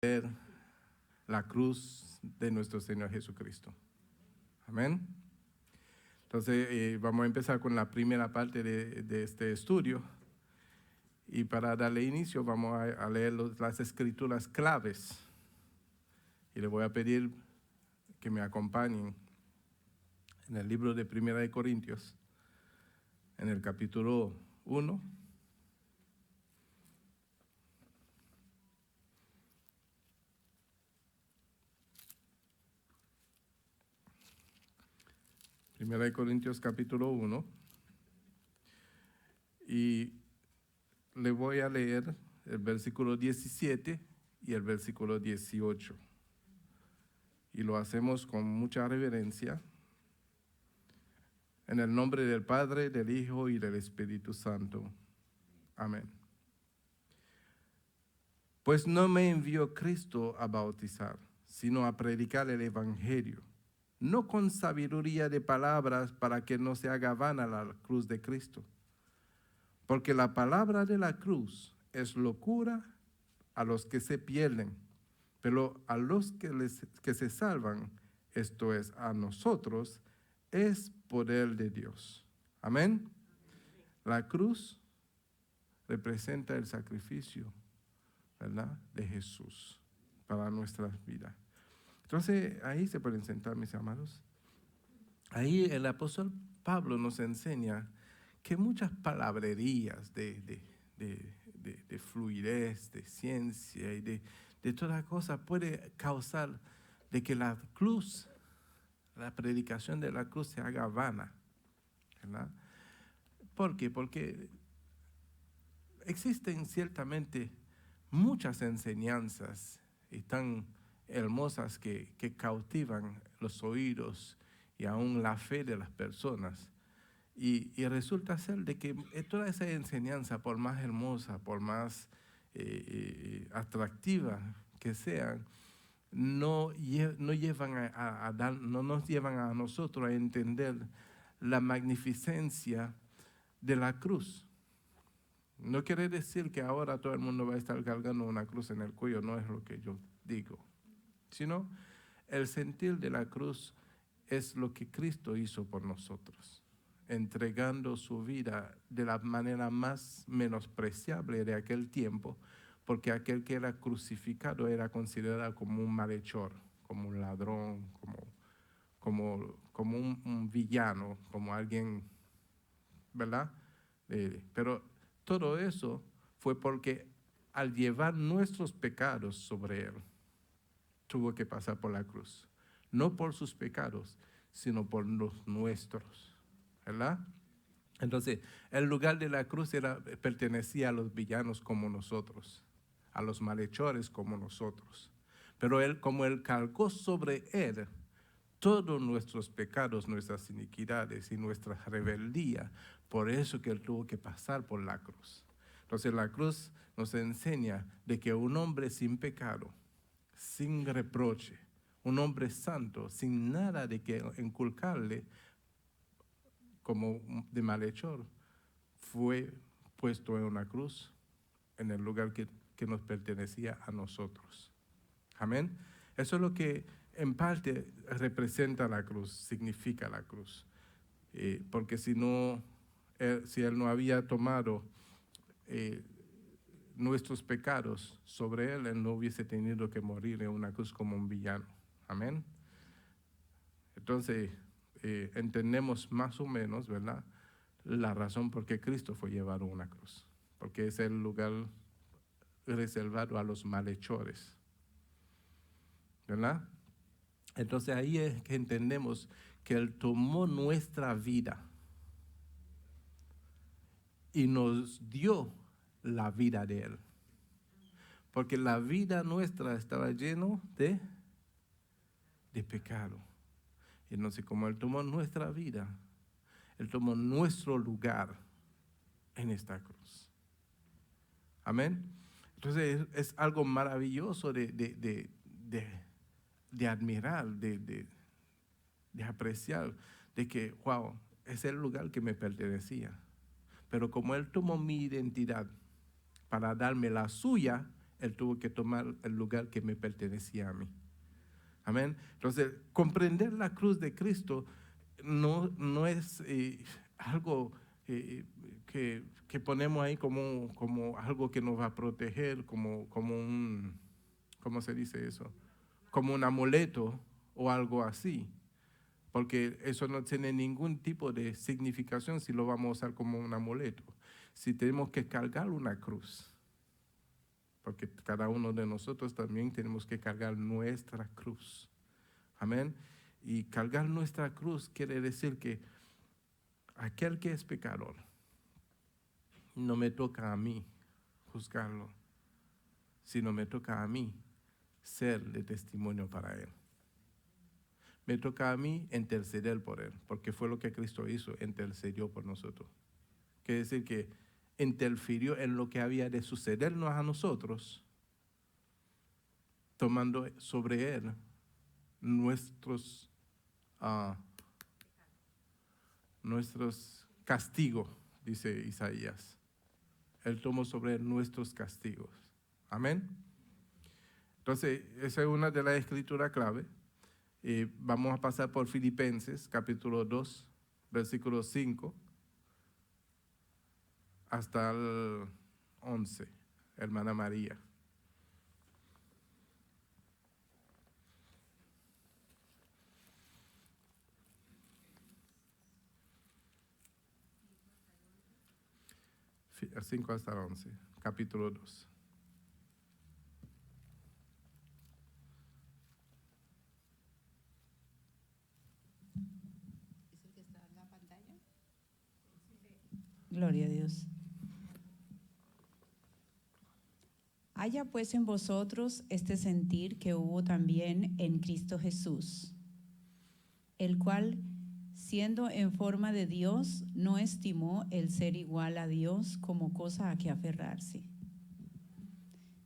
la cruz de nuestro Señor Jesucristo. Amén. Entonces vamos a empezar con la primera parte de este estudio. Y para darle inicio vamos a leer las escrituras claves. Y le voy a pedir que me acompañen en el libro de Primera de Corintios, en el capítulo 1. Primera de Corintios capítulo 1. Y le voy a leer el versículo 17 y el versículo 18. Y lo hacemos con mucha reverencia. En el nombre del Padre, del Hijo y del Espíritu Santo. Amén. Pues no me envió Cristo a bautizar, sino a predicar el Evangelio, no con sabiduría de palabras para que no se haga vana la cruz de Cristo. Porque la palabra de la cruz es locura a los que se pierden, pero a los que se salvan, esto es, a nosotros, es poder de Dios. Amén. La cruz representa el sacrificio, ¿verdad?, de Jesús para nuestras vidas. Entonces, ahí se pueden sentar, mis amados. Ahí el apóstol Pablo nos enseña que muchas palabrerías de fluidez, de ciencia y de toda cosa puede causar de que la cruz, la predicación de la cruz se haga vana, ¿verdad? ¿Por qué? Porque existen ciertamente muchas enseñanzas y tan hermosas que cautivan los oídos y aún la fe de las personas. Y resulta ser de que toda esa enseñanza, por más hermosa, por más atractiva que sean, no nos llevan a nosotros a entender la magnificencia de la cruz. No quiere decir que ahora todo el mundo va a estar cargando una cruz en el cuello, no es lo que yo digo, sino el sentir de la cruz es lo que Cristo hizo por nosotros, entregando su vida de la manera más menospreciable de aquel tiempo, porque aquel que era crucificado era considerado como un malhechor, como un ladrón, como un villano, como alguien, ¿verdad? Pero todo eso fue porque al llevar nuestros pecados sobre él, tuvo que pasar por la cruz. No por sus pecados, sino por los nuestros, ¿verdad? Entonces, el lugar de la cruz pertenecía a los villanos como nosotros, a los malhechores como nosotros. Pero él, como él cargó sobre él todos nuestros pecados, nuestras iniquidades y nuestra rebeldía, por eso que él tuvo que pasar por la cruz. Entonces, la cruz nos enseña de que un hombre sin pecado, sin reproche, un hombre santo, sin nada de que inculcarle como de malhechor, fue puesto en una cruz en el lugar que nos pertenecía a nosotros. Amén. Eso es lo que en parte representa la cruz, significa la cruz. Porque si él no había tomado nuestros pecados sobre él no hubiese tenido que morir en una cruz como un villano. Amén. Entonces, entendemos más o menos, ¿verdad?, la razón por qué Cristo fue llevado a una cruz. Porque es el lugar reservado a los malhechores, ¿verdad? Entonces ahí es que entendemos que Él tomó nuestra vida y nos dio la vida de Él. Porque la vida nuestra estaba lleno de pecado. Y entonces como Él tomó nuestra vida, Él tomó nuestro lugar en esta cruz. Amén. Entonces es algo maravilloso de admirar, de apreciar, de que, wow, es el lugar que me pertenecía. Pero como Él tomó mi identidad para darme la suya, Él tuvo que tomar el lugar que me pertenecía a mí. Amén. Entonces, comprender la cruz de Cristo no es algo que ponemos ahí como algo que nos va a proteger, como un, ¿cómo se dice eso? Como un amuleto o algo así. Porque eso no tiene ningún tipo de significación si lo vamos a usar como un amuleto. Si tenemos que cargar una cruz, porque cada uno de nosotros también tenemos que cargar nuestra cruz. Amén. Y cargar nuestra cruz quiere decir que aquel que es pecador, no me toca a mí juzgarlo, sino me toca a mí ser de testimonio para él. Me toca a mí interceder por él, porque fue lo que Cristo hizo, intercedió por nosotros. Quiere decir que interfirió en lo que había de sucedernos a nosotros, tomando sobre él nuestros castigos, dice Isaías. Él tomó sobre él nuestros castigos. Amén. Entonces, esa es una de las escrituras clave. Vamos a pasar por Filipenses, capítulo 2, versículo 5, hasta el 11, hermana María. El 5 hasta el 11, capítulo 2. ¿Es el que está en la pantalla? Gloria a Dios. Haya pues en vosotros este sentir que hubo también en Cristo Jesús, el cual, siendo en forma de Dios, no estimó el ser igual a Dios como cosa a que aferrarse,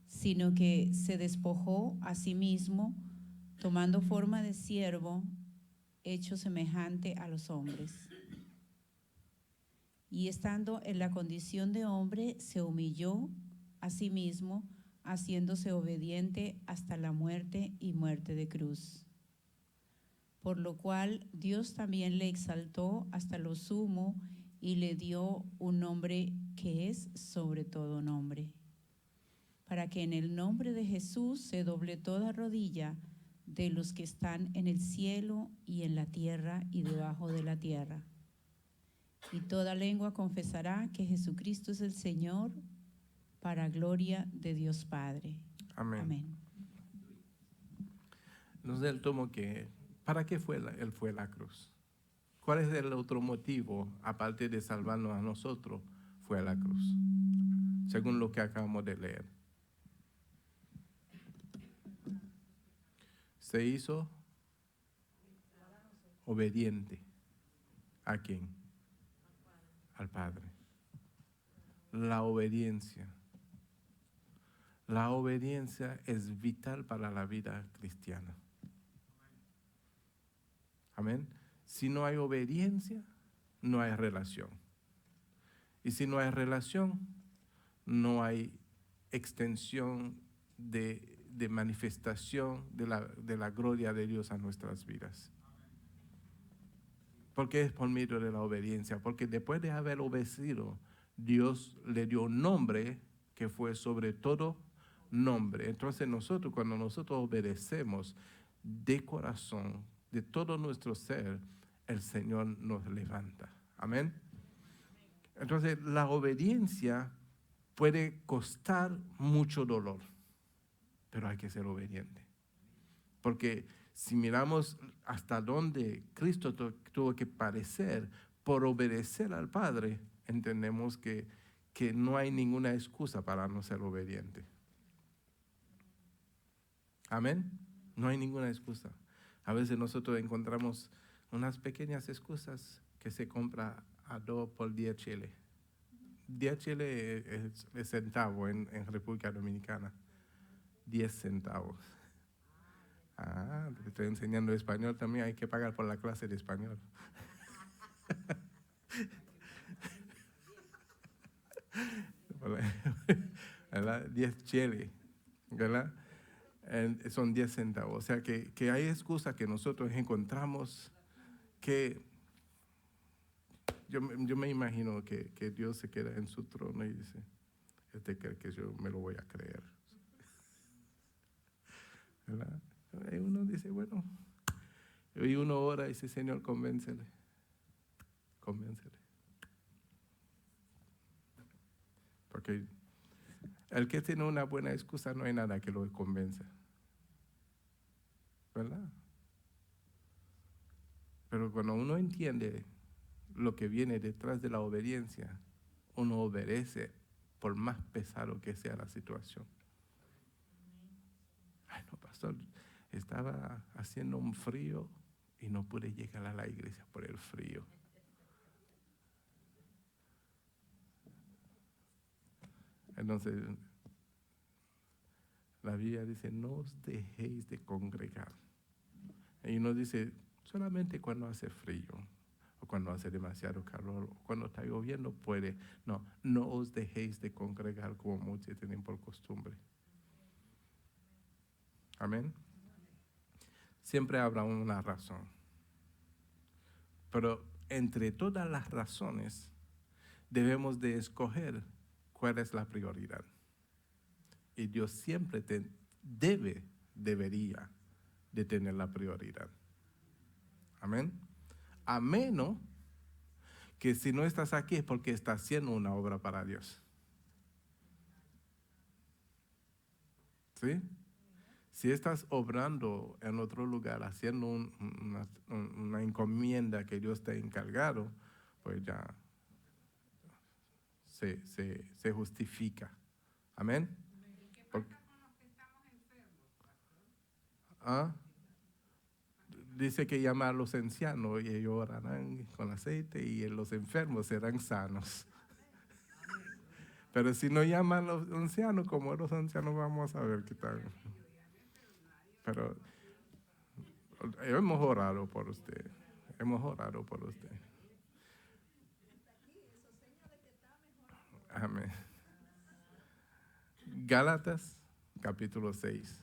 sino que se despojó a sí mismo, tomando forma de siervo, hecho semejante a los hombres. Y estando en la condición de hombre, se humilló a sí mismo, haciéndose obediente hasta la muerte y muerte de cruz. Por lo cual Dios también le exaltó hasta lo sumo y le dio un nombre que es sobre todo nombre, para que en el nombre de Jesús se doble toda rodilla de los que están en el cielo y en la tierra y debajo de la tierra. Y toda lengua confesará que Jesucristo es el Señor, para gloria de Dios Padre. Amén. Amén. Entonces él tomó que, ¿para qué él fue la cruz? ¿Cuál es el otro motivo, aparte de salvarnos a nosotros, fue a la cruz? Según lo que acabamos de leer. Se hizo obediente. ¿A quién? Al Padre. La obediencia. La obediencia es vital para la vida cristiana. Amén. Si no hay obediencia, no hay relación. Y si no hay relación, no hay extensión de manifestación de la gloria de Dios a nuestras vidas. Porque es por medio de la obediencia. Porque después de haber obedecido, Dios le dio un nombre que fue sobre todo nombre. Entonces nosotros, cuando nosotros obedecemos de corazón, de todo nuestro ser, el Señor nos levanta. Amén. Entonces la obediencia puede costar mucho dolor, pero hay que ser obediente. Porque si miramos hasta dónde Cristo tuvo que padecer por obedecer al Padre, entendemos que no hay ninguna excusa para no ser obediente. Amén. No hay ninguna excusa. A veces nosotros encontramos unas pequeñas excusas que se compra a 2 por 10 cheles. 10 cheles es centavo en República Dominicana. 10 centavos. Ah, te estoy enseñando español también, hay que pagar por la clase de español. ¿Verdad? 10 cheles. ¿verdad? Son 10 centavos. O sea que hay excusas que nosotros encontramos que yo me imagino que Dios se queda en su trono y dice, cree que yo me lo voy a creer. ¿Verdad? Y uno dice, bueno, y uno ora y dice, Señor, convéncele. Porque el que tiene una buena excusa no hay nada que lo convenza. ¿Verdad? Pero cuando uno entiende lo que viene detrás de la obediencia, uno obedece por más pesado que sea la situación. Ay, no, pastor, estaba haciendo un frío y no pude llegar a la iglesia por el frío. Entonces, la Biblia dice, no os dejéis de congregar. Y uno dice, solamente cuando hace frío, o cuando hace demasiado calor, o cuando está lloviendo puede. No os dejéis de congregar como muchos tienen por costumbre. Amén. Siempre habrá una razón. Pero entre todas las razones, debemos de escoger cuál es la prioridad. Y Dios siempre debería de tener la prioridad. Amén. A menos que si no estás aquí es porque estás haciendo una obra para Dios. ¿Sí? Si estás obrando en otro lugar, haciendo una encomienda que Dios te ha encargado, pues ya se justifica. Amén. ¿Y qué pasa con los que estamos enfermos, pastor? ¿Ah? Dice que llama a los ancianos y ellos orarán con aceite y los enfermos serán sanos. Pero si no llama a los ancianos, como los ancianos vamos a ver qué tal. Pero hemos orado por usted. Amén. Gálatas, capítulo 6,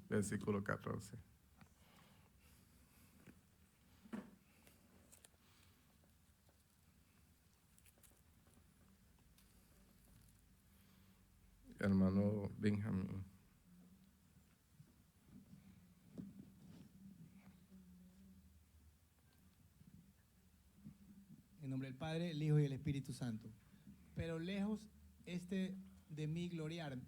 versículo 14. Hermano Benjamín. En nombre del Padre, el Hijo y el Espíritu Santo. Pero lejos esté de mí gloriarme,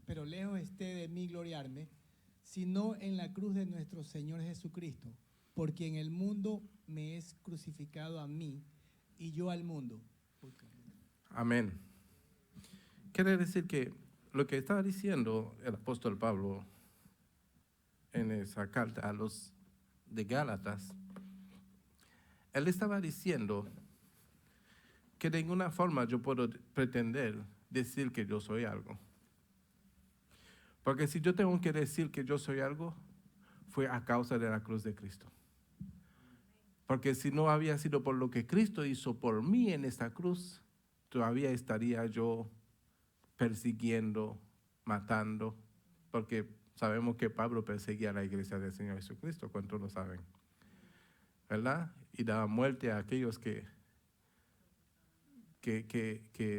sino en la cruz de nuestro Señor Jesucristo, porque en el mundo me es crucificado a mí y yo al mundo. Amén. Quiere decir que lo que estaba diciendo el apóstol Pablo en esa carta a los de Gálatas, él estaba diciendo que de ninguna forma yo puedo pretender decir que yo soy algo. Porque si yo tengo que decir que yo soy algo, fue a causa de la cruz de Cristo. Porque si no había sido por lo que Cristo hizo por mí en esta cruz, todavía estaría yo persiguiendo, matando, porque sabemos que Pablo perseguía a la iglesia del Señor Jesucristo, ¿cuántos lo saben? ¿Verdad? Y daba muerte a aquellos que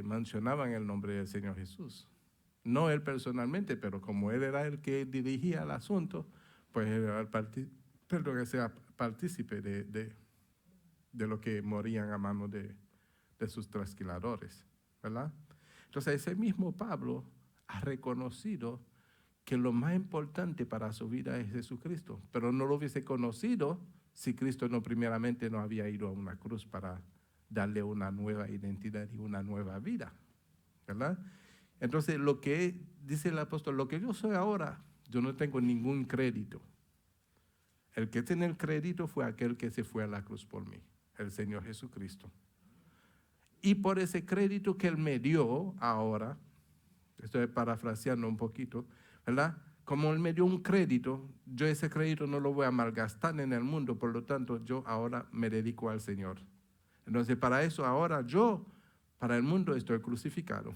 mencionaban el nombre del Señor Jesús. No él personalmente, pero como él era el que dirigía el asunto, pues él era que sea partícipe de lo que morían a manos de sus trasquiladores, ¿verdad? Entonces ese mismo Pablo ha reconocido que lo más importante para su vida es Jesucristo, pero no lo hubiese conocido si Cristo primeramente no había ido a una cruz para darle una nueva identidad y una nueva vida, ¿verdad? Entonces lo que dice el apóstol, lo que yo soy ahora, yo no tengo ningún crédito. El que tiene el crédito fue aquel que se fue a la cruz por mí, el Señor Jesucristo. Y por ese crédito que Él me dio ahora, estoy parafraseando un poquito, ¿verdad? Como Él me dio un crédito, yo ese crédito no lo voy a malgastar en el mundo, por lo tanto yo ahora me dedico al Señor. Entonces para eso ahora yo, para el mundo estoy crucificado.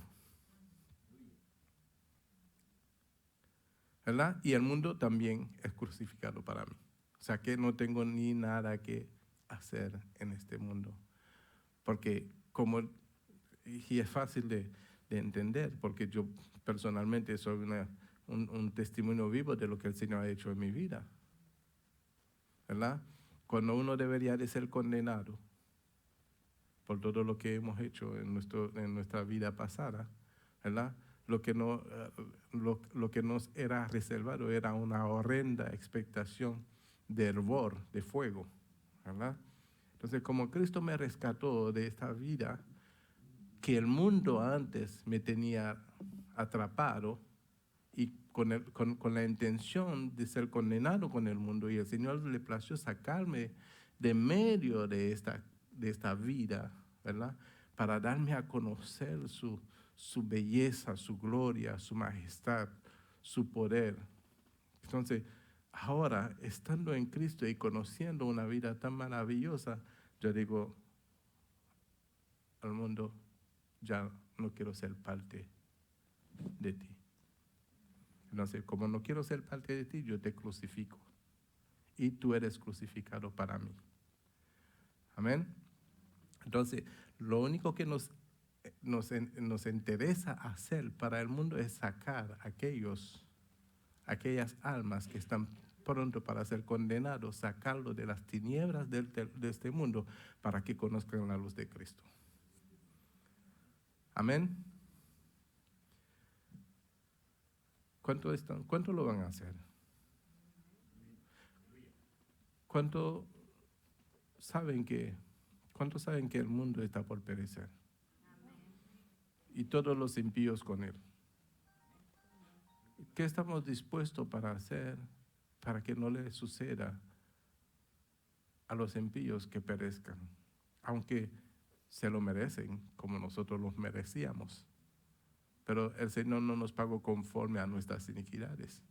¿verdad? Y el mundo también es crucificado para mí. O sea que no tengo ni nada que hacer en este mundo. Porque y es fácil de entender, porque yo personalmente soy un testimonio vivo de lo que el Señor ha hecho en mi vida, ¿verdad? Cuando uno debería de ser condenado por todo lo que hemos hecho en nuestra vida pasada, ¿verdad? Lo que nos era reservado era una horrenda expectación de hervor, de fuego, ¿verdad? Entonces, como Cristo me rescató de esta vida que el mundo antes me tenía atrapado y con la intención de ser condenado con el mundo, y el Señor le plació sacarme de medio de esta vida, ¿verdad? Para darme a conocer su belleza, su gloria, su majestad, su poder. Entonces, ahora, estando en Cristo y conociendo una vida tan maravillosa, yo digo al mundo, ya no quiero ser parte de ti. Entonces, como no quiero ser parte de ti, yo te crucifico. Y tú eres crucificado para mí. Amén. Entonces, lo único que nos interesa hacer para el mundo es sacar aquellas almas que están pronto para ser condenados, sacarlos de las tinieblas de este mundo para que conozcan la luz de Cristo. Amén. ¿Cuánto lo van a hacer? ¿Cuánto saben que el mundo está por perecer? Y todos los impíos con él. ¿Qué estamos dispuestos para hacer para que no le suceda a los impíos que perezcan? Aunque se lo merecen, como nosotros los merecíamos. Pero el Señor no nos pagó conforme a nuestras iniquidades,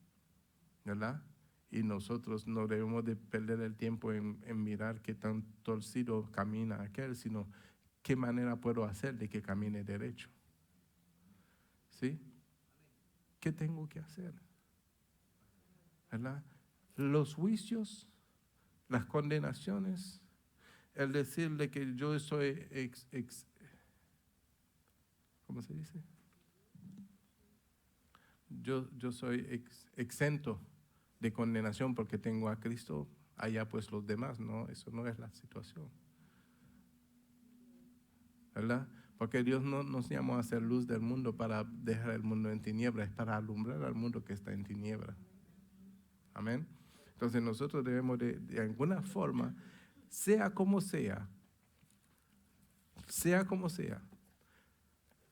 ¿verdad? Y nosotros no debemos de perder el tiempo en mirar qué tan torcido camina aquel, sino qué manera puedo hacer de que camine derecho. ¿Sí? ¿Qué tengo que hacer? ¿Verdad? Los juicios, las condenaciones, el decirle que yo soy ¿cómo se dice? Yo soy exento de condenación porque tengo a Cristo, allá pues los demás, no, eso no es la situación. ¿Verdad? Porque Dios no nos llamó a hacer luz del mundo para dejar el mundo en tinieblas, es para alumbrar al mundo que está en tinieblas. Amén. Entonces nosotros debemos de alguna forma, sea como sea,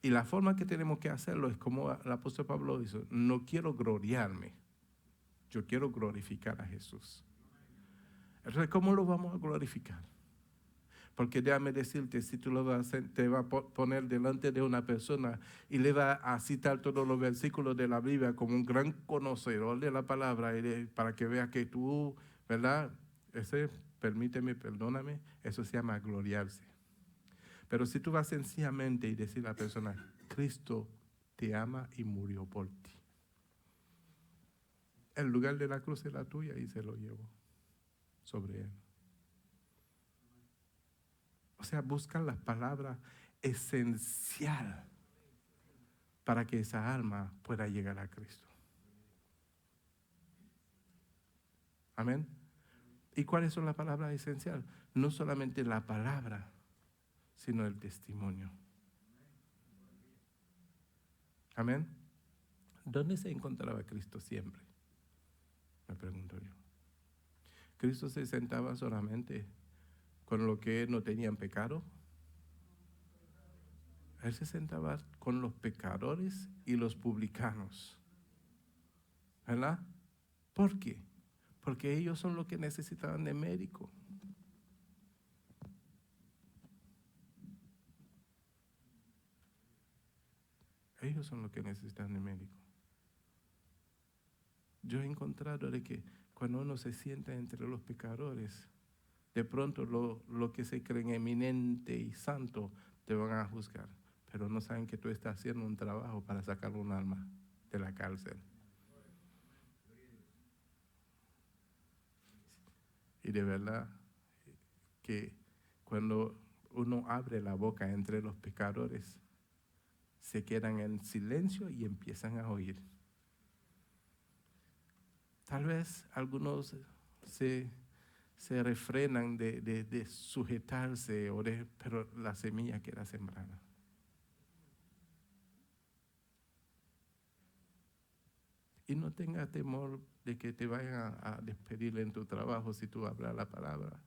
y la forma que tenemos que hacerlo es como el apóstol Pablo dice, no quiero gloriarme, yo quiero glorificar a Jesús. Entonces, ¿cómo lo vamos a glorificar? Porque déjame decirte, si tú te vas a poner delante de una persona y le vas a citar todos los versículos de la Biblia como un gran conocedor de la palabra, para que vea que tú, ¿verdad? Perdóname, eso se llama gloriarse. Pero si tú vas sencillamente y decir a la persona, Cristo te ama y murió por ti. El lugar de la cruz es la tuya y se lo llevó sobre él. O sea, buscan la palabra esencial para que esa alma pueda llegar a Cristo. Amén. ¿Y cuáles son las palabras esenciales? No solamente la palabra, sino el testimonio. Amén. ¿Dónde se encontraba Cristo siempre? Me pregunto yo. Cristo se sentaba solamente con los que no tenían pecado. Él se sentaba con los pecadores y los publicanos. ¿Verdad? ¿Por qué? Porque ellos son los que necesitaban de médico. Ellos son los que necesitan de médico. Yo he encontrado de que cuando uno se sienta entre los pecadores, de pronto lo que se creen eminente y santo te van a juzgar, pero no saben que tú estás haciendo un trabajo para sacar un alma de la cárcel. Y de verdad que cuando uno abre la boca entre los pecadores, se quedan en silencio y empiezan a oír. Tal vez algunos se refrenan de sujetarse, pero la semilla queda sembrada. Y no tengas temor de que te vayan a despedir en tu trabajo si tú hablas la palabra.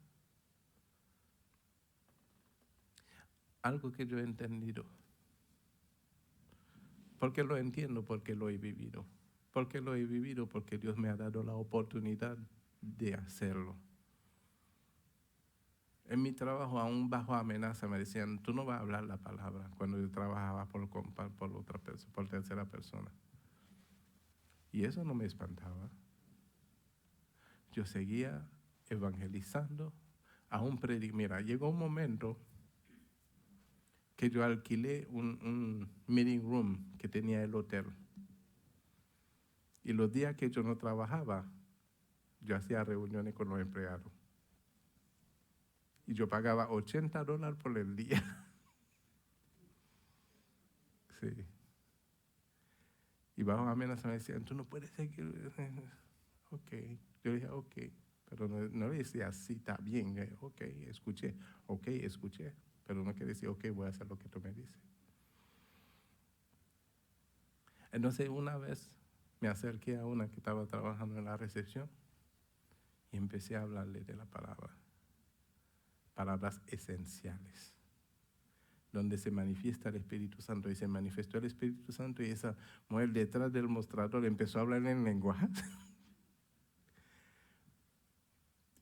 Algo que yo he entendido. ¿Por qué lo entiendo? Porque lo he vivido. ¿Por qué lo he vivido? Porque Dios me ha dado la oportunidad de hacerlo. En mi trabajo, aún bajo amenaza, me decían, tú no vas a hablar la palabra, cuando yo trabajaba por tercera persona. Y eso no me espantaba. Yo seguía evangelizando, aún Mira, llegó un momento que yo alquilé un meeting room que tenía el hotel. Y los días que yo no trabajaba, yo hacía reuniones con los empleados. Y yo pagaba $80 por el día. Sí. Y bajo amenaza me decían, tú no puedes seguir. Ok. Yo dije, ok. Pero no le decía así, está bien. Ok, escuché. Ok, escuché. Pero no quiere decir, ok, voy a hacer lo que tú me dices. Entonces, una vez me acerqué a una que estaba trabajando en la recepción y empecé a hablarle de la palabra. Palabras esenciales, donde se manifiesta el Espíritu Santo. Y se manifestó el Espíritu Santo y esa mujer detrás del mostrador empezó a hablar en lenguaje.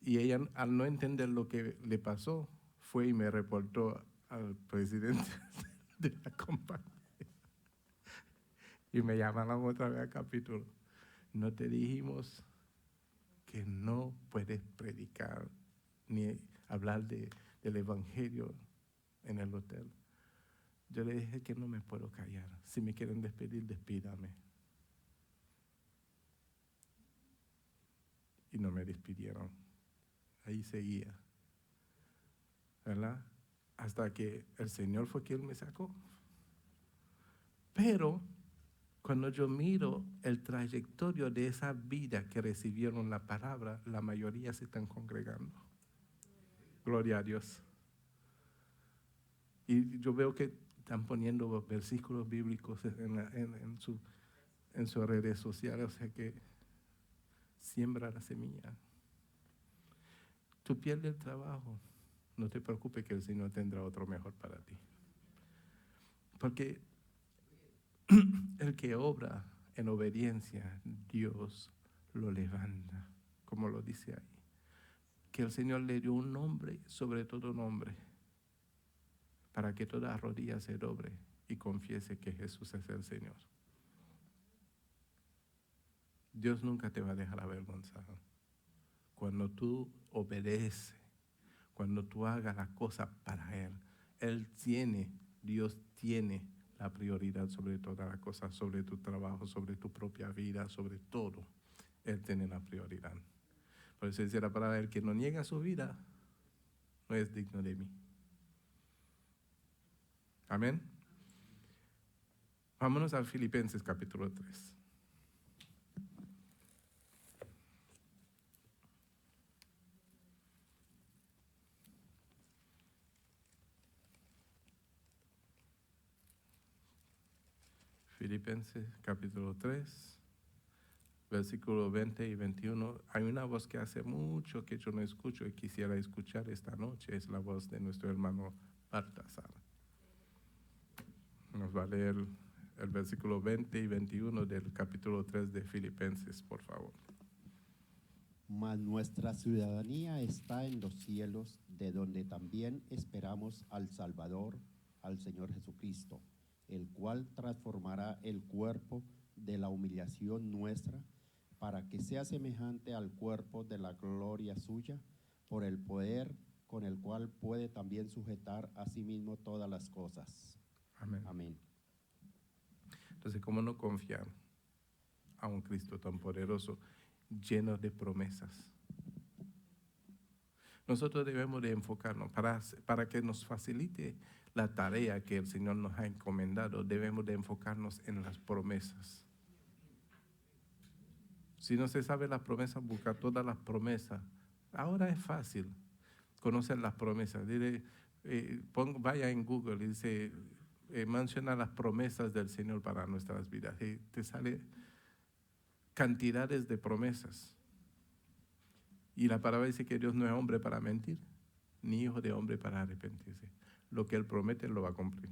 Y ella, al no entender lo que le pasó, fue y me reportó al presidente de la compañía. Y me llamaron otra vez al capítulo. No te dijimos que no puedes predicar ni hablar del evangelio en el hotel. Yo le dije que no me puedo callar. Si me quieren despedir, despídame. Y no me despidieron. Ahí seguía. ¿Verdad? Hasta que el Señor fue quien me sacó. Pero cuando yo miro el trayectorio de esa vida que recibieron la palabra, la mayoría se están congregando. Gloria a Dios. Y yo veo que están poniendo versículos bíblicos en sus redes sociales, o sea que siembra la semilla. Tú pierdes el trabajo, no te preocupes que el Señor tendrá otro mejor para ti. Porque el que obra en obediencia, Dios lo levanta, como lo dice ahí. Que el Señor le dio un nombre sobre todo nombre, para que toda rodilla se doble y confiese que Jesús es el Señor. Dios nunca te va a dejar avergonzado. Cuando tú obedeces, cuando tú hagas las cosas para Él, Dios tiene la prioridad sobre todas las cosas, sobre tu trabajo, sobre tu propia vida, sobre todo. Él tiene la prioridad. Por eso dice la palabra, el que no niega su vida, no es digno de mí. Amén. Vámonos a Filipenses capítulo 3. Filipenses capítulo 3, versículos 20 y 21. Hay una voz que hace mucho que yo no escucho y quisiera escuchar esta noche. Es la voz de nuestro hermano Baltasar. Nos va a leer el versículo 20 y 21 del capítulo 3 de Filipenses, por favor. Mas nuestra ciudadanía está en los cielos, de donde también esperamos al Salvador, al Señor Jesucristo, el cual transformará el cuerpo de la humillación nuestra, para que sea semejante al cuerpo de la gloria suya, por el poder con el cual puede también sujetar a sí mismo todas las cosas. Amén. Amén. Entonces, ¿cómo no confiar a un Cristo tan poderoso, lleno de promesas? nosotros debemos de enfocarnos para que nos facilite la tarea que el Señor nos ha encomendado. Debemos de enfocarnos en las promesas. Si no se sabe las promesas, busca todas las promesas. Ahora es fácil conocer las promesas. Dile, vaya en Google y dice, menciona las promesas del Señor para nuestras vidas. Y te sale cantidades de promesas. Y la palabra dice que Dios no es hombre para mentir, ni hijo de hombre para arrepentirse. Lo que Él promete, Él lo va a cumplir.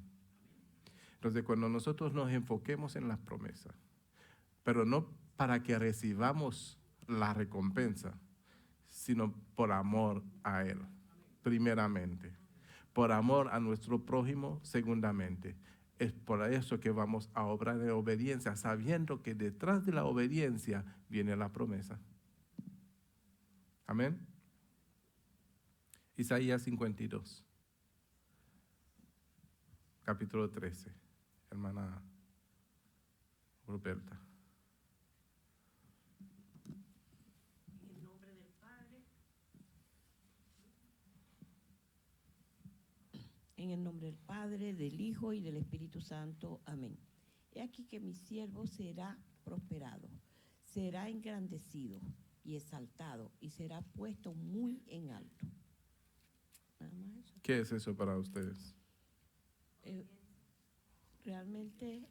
Entonces, cuando nosotros nos enfoquemos en las promesas, pero no para que recibamos la recompensa, sino por amor a Él, primeramente. Por amor a nuestro prójimo, segundamente. Es por eso que vamos a obrar en obediencia, sabiendo que detrás de la obediencia viene la promesa. Amén. Isaías 52, capítulo 13, hermana Roberta. En el nombre del Padre, en el nombre del Padre, del Hijo y del Espíritu Santo. Amén. He aquí que mi siervo será prosperado, será engrandecido y exaltado, y será puesto muy en alto. Nada más eso. ¿Qué es eso para ustedes? Realmente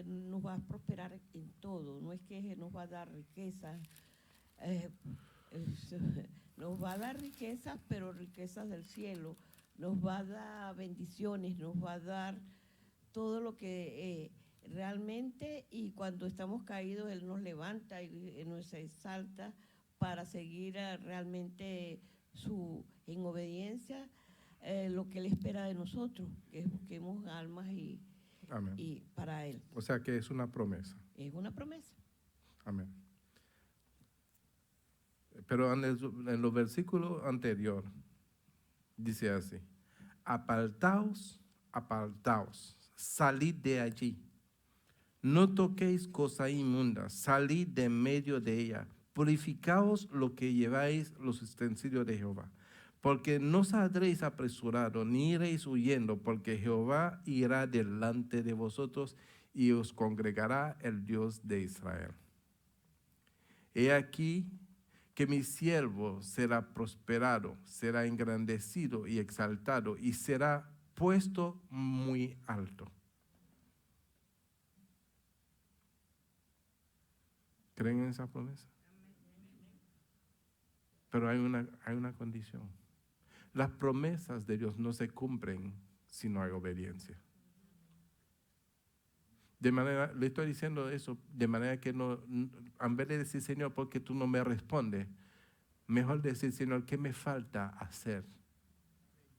nos va a prosperar en todo. No es que nos va a dar riqueza, nos va a dar riquezas, pero riquezas del cielo. Nos va a dar bendiciones, nos va a dar todo lo que realmente, y cuando estamos caídos, Él nos levanta y nos exalta para seguir realmente en obediencia lo que Él espera de nosotros, que busquemos almas Amén. y para Él. O sea que es una promesa. Es una promesa. Amén. Pero en los versículos anteriores dice así: apartaos, apartaos, salid de allí. No toquéis cosa inmunda, salid de medio de ella. Purificaos lo que lleváis los utensilios de Jehová. Porque no saldréis apresurados, ni iréis huyendo, porque Jehová irá delante de vosotros y os congregará el Dios de Israel. He aquí que mi siervo será prosperado, será engrandecido y exaltado, y será puesto muy alto. ¿Creen en esa promesa? Pero hay una condición. Las promesas de Dios no se cumplen si no hay obediencia. Le estoy diciendo eso de manera que no, en vez de decir, Señor, ¿por qué tú no me respondes? Mejor decir, Señor, ¿qué me falta hacer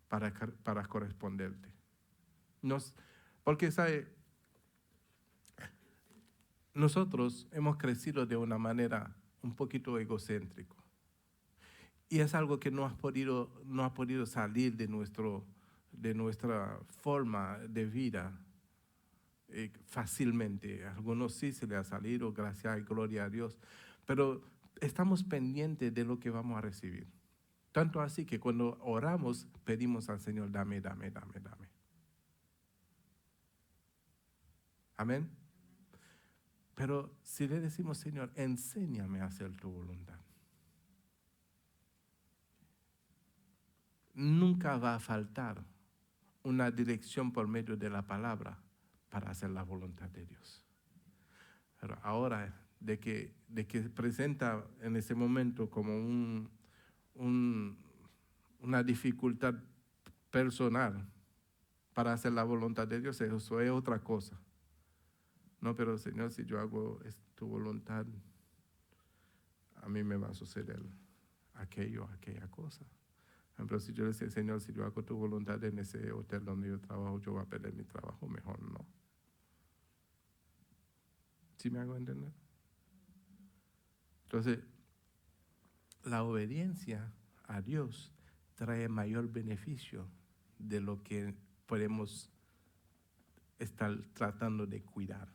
para corresponderte? Porque, ¿sabe? Nosotros hemos crecido de una manera un poquito egocéntrica. Y es algo que no ha podido salir de nuestra forma de vida fácilmente. A algunos sí se les ha salido, gracias y gloria a Dios. Pero estamos pendientes de lo que vamos a recibir. Tanto así que cuando oramos, pedimos al Señor, dame, dame, dame, dame. Amén. Pero si le decimos, Señor, enséñame a hacer tu voluntad, nunca va a faltar una dirección por medio de la palabra para hacer la voluntad de Dios. Pero ahora, de que presenta en ese momento como una dificultad personal para hacer la voluntad de Dios, eso es otra cosa. No, pero Señor, si yo hago tu voluntad, a mí me va a suceder aquella cosa. Por ejemplo, si yo le decía, Señor, si yo hago tu voluntad en ese hotel donde yo trabajo, yo voy a perder mi trabajo, mejor no. ¿Sí me hago entender? Entonces, la obediencia a Dios trae mayor beneficio de lo que podemos estar tratando de cuidar.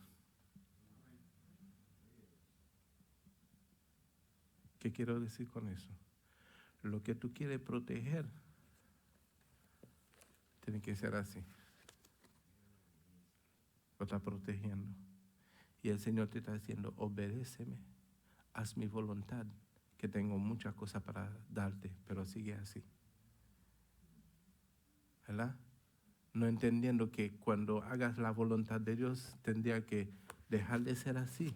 ¿Qué quiero decir con eso? lo que tú quieres proteger tiene que ser así. Lo está protegiendo. Y el Señor te está diciendo, obedéceme, haz mi voluntad, que tengo muchas cosas para darte, pero sigue así. ¿Verdad? No entendiendo que cuando hagas la voluntad de Dios, tendría que dejar de ser así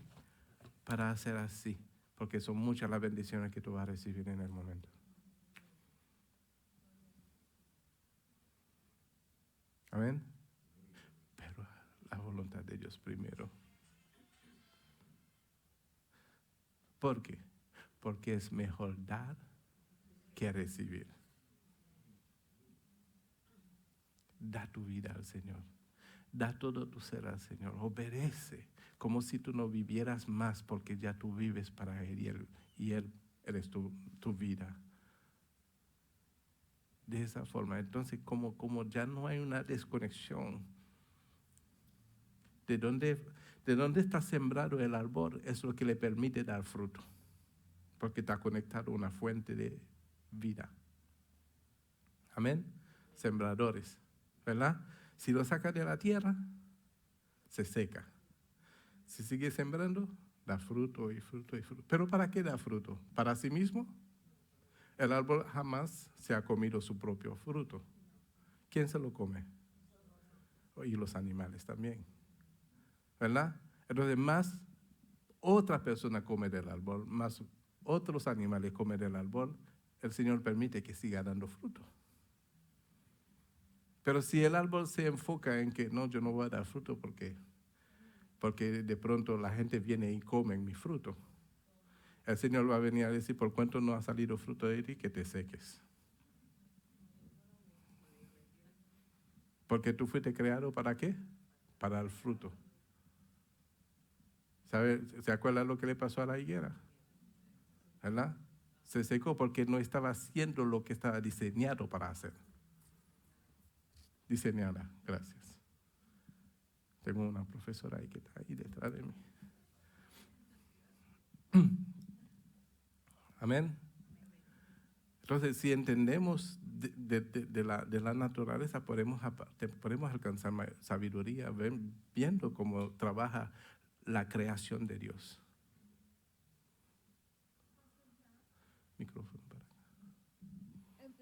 para hacer así, porque son muchas las bendiciones que tú vas a recibir en el momento. Amén. Pero la voluntad de Dios primero. ¿Por qué? Porque es mejor dar que recibir. Da tu vida al Señor. Da todo tu ser al Señor. Obedece como si tú no vivieras más, porque ya tú vives para Él y Él eres tu vida. De esa forma, entonces como ya no hay una desconexión de dónde está sembrado el árbol, es lo que le permite dar fruto, porque está conectado a una fuente de vida. Amén. Sembradores, ¿verdad? Si lo saca de la tierra, se seca. Si sigue sembrando, da fruto y fruto y fruto. ¿Pero para qué da fruto? ¿Para sí mismo? El árbol jamás se ha comido su propio fruto. ¿Quién se lo come? Y los animales también. ¿Verdad? Entonces, más otra persona come del árbol, más otros animales comen del árbol, el Señor permite que siga dando fruto. Pero si el árbol se enfoca en que no, yo no voy a dar fruto porque de pronto la gente viene y come mi fruto, el Señor va a venir a decir, por cuanto no ha salido fruto de ti, que te seques. Porque tú fuiste creado ¿para qué? Para el fruto. ¿Se acuerdan lo que le pasó a la higuera? ¿Verdad? Se secó porque no estaba haciendo lo que estaba diseñado para hacer. Diseñada, gracias. Tengo una profesora ahí que está ahí detrás de mí. Amén. Entonces, si entendemos de la naturaleza, podemos alcanzar sabiduría viendo cómo trabaja la creación de Dios. Micrófono para acá.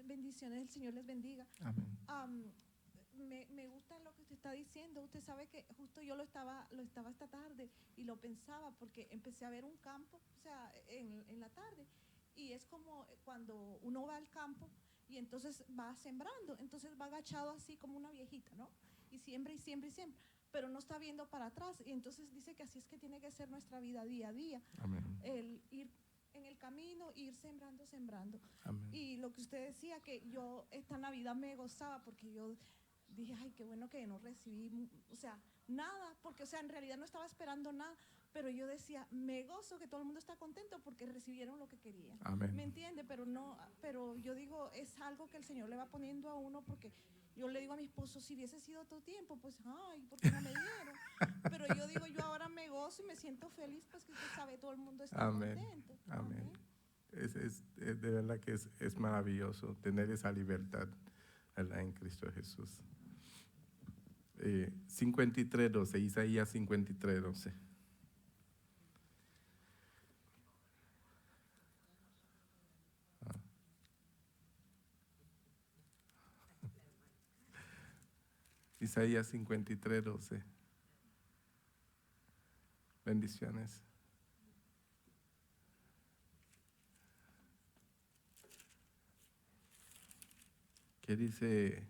Bendiciones, el Señor les bendiga. Amén. Me gusta lo que usted está diciendo. Usted sabe que justo yo lo estaba esta tarde y lo pensaba porque empecé a ver un campo, o sea, en la tarde. Y es como cuando uno va al campo y entonces va sembrando, entonces va agachado así como una viejita, ¿no? Y siembra y siembra y siembra, pero no está viendo para atrás. Y entonces dice que así es que tiene que ser nuestra vida día a día. Amén. El ir en el camino, ir sembrando. Amén. Y lo que usted decía, que yo esta Navidad me gozaba porque yo dije, ay, qué bueno que no recibí, o sea, nada, porque, o sea, en realidad no estaba esperando nada, pero yo decía, me gozo que todo el mundo está contento porque recibieron lo que querían. Amén. ¿Me entiende? Pero yo digo, es algo que el Señor le va poniendo a uno, porque yo le digo a mi esposo, si hubiese sido tu tiempo, pues, ay, ¿por qué no me dieron? Pero yo digo, yo ahora me gozo y me siento feliz, pues que usted sabe, todo el mundo está Amén. contento. Amén. Es de verdad que es maravilloso tener esa libertad, ¿verdad? En Cristo Jesús. 53:12, Isaías 53:12. Isaías 53:12. Bendiciones. ¿Qué dice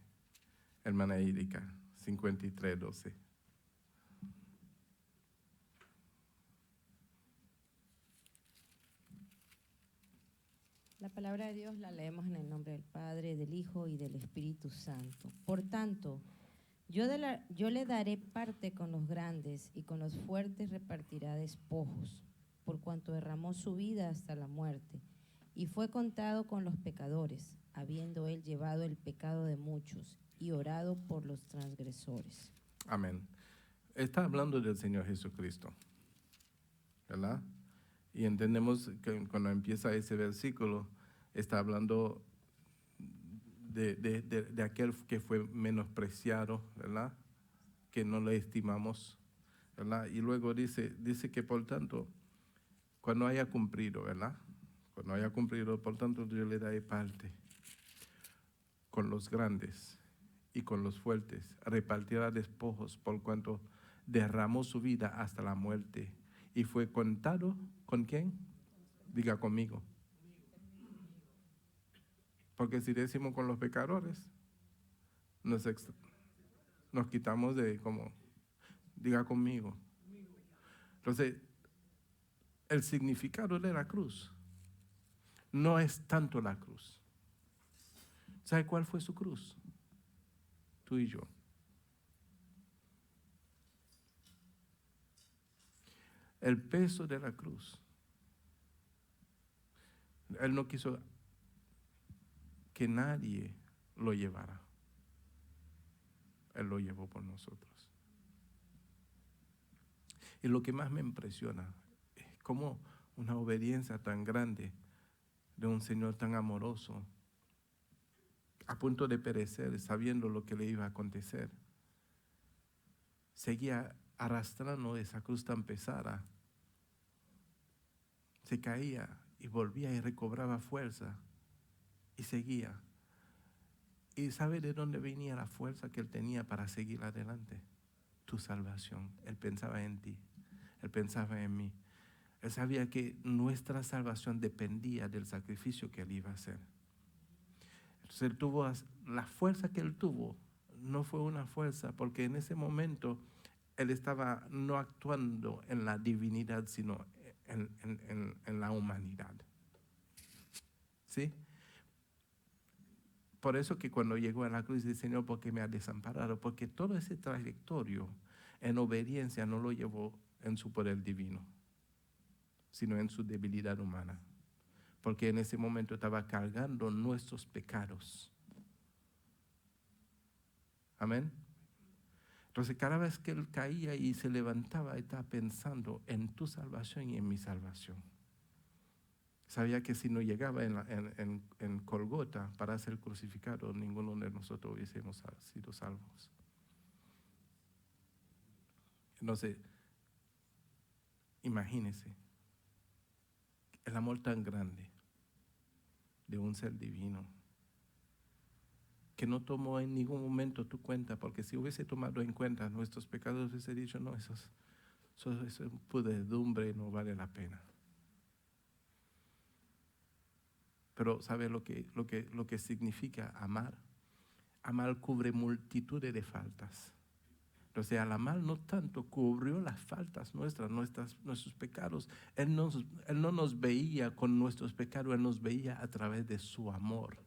hermana Érica? 53:12. La palabra de Dios la leemos en el nombre del Padre, del Hijo y del Espíritu Santo. Por tanto, yo le daré parte con los grandes y con los fuertes repartirá despojos, por cuanto derramó su vida hasta la muerte y fue contado con los pecadores, habiendo él llevado el pecado de muchos y orado por los transgresores. Amén. Está hablando del Señor Jesucristo, ¿verdad? Y entendemos que cuando empieza ese versículo, está hablando de aquel que fue menospreciado, ¿verdad? Que no le estimamos, ¿verdad? Y luego dice que por tanto, cuando haya cumplido, ¿verdad? Cuando haya cumplido, por tanto, yo le daré parte con los grandes y con los fuertes, repartirá despojos por cuanto derramó su vida hasta la muerte y fue contado, ¿con quién? Diga conmigo. Porque si decimos con los pecadores, nos quitamos de como, diga conmigo. Entonces, el significado de la cruz no es tanto la cruz. ¿Sabe cuál fue su cruz? Tú y yo. El peso de la cruz. Él no quiso que nadie lo llevara. Él lo llevó por nosotros. Y lo que más me impresiona es cómo una obediencia tan grande de un Señor tan amoroso, a punto de perecer, sabiendo lo que le iba a acontecer, seguía arrastrando esa cruz tan pesada. Se caía y volvía y recobraba fuerza y seguía. ¿Y sabe de dónde venía la fuerza que él tenía para seguir adelante? Tu salvación. Él pensaba en ti, él pensaba en mí. Él sabía que nuestra salvación dependía del sacrificio que él iba a hacer. Entonces él tuvo, la fuerza que él tuvo no fue una fuerza, porque en ese momento él estaba no actuando en la divinidad, sino en la humanidad. ¿Sí? Por eso que cuando llegó a la cruz dice, Señor, ¿por qué me has desamparado? Porque todo ese trayectorio en obediencia no lo llevó en su poder divino, sino en su debilidad humana. Porque en ese momento estaba cargando nuestros pecados. Amén. Entonces cada vez que él caía y se levantaba, estaba pensando en tu salvación y en mi salvación. Sabía que si no llegaba en Golgota para ser crucificado, ninguno de nosotros hubiésemos sido salvos. Entonces, imagínese el amor tan grande de un ser divino que no tomó en ningún momento tu cuenta, porque si hubiese tomado en cuenta nuestros pecados, hubiese dicho, no, eso es pudredumbre, no vale la pena. Pero ¿sabe lo que significa amar? Amar cubre multitudes de faltas. Entonces, al amar no tanto cubrió las faltas nuestros pecados. Él no nos veía con nuestros pecados, Él nos veía a través de su amor.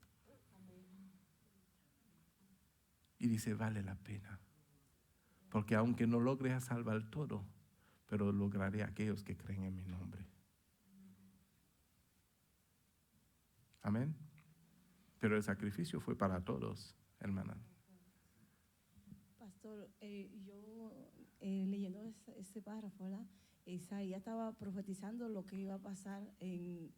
Y dice, vale la pena. Porque aunque no logre salvar todo, pero lograré a aquellos que creen en mi nombre. Amén. Pero el sacrificio fue para todos, hermana. Pastor, yo leyendo ese párrafo, ¿verdad? Isaías estaba profetizando lo que iba a pasar en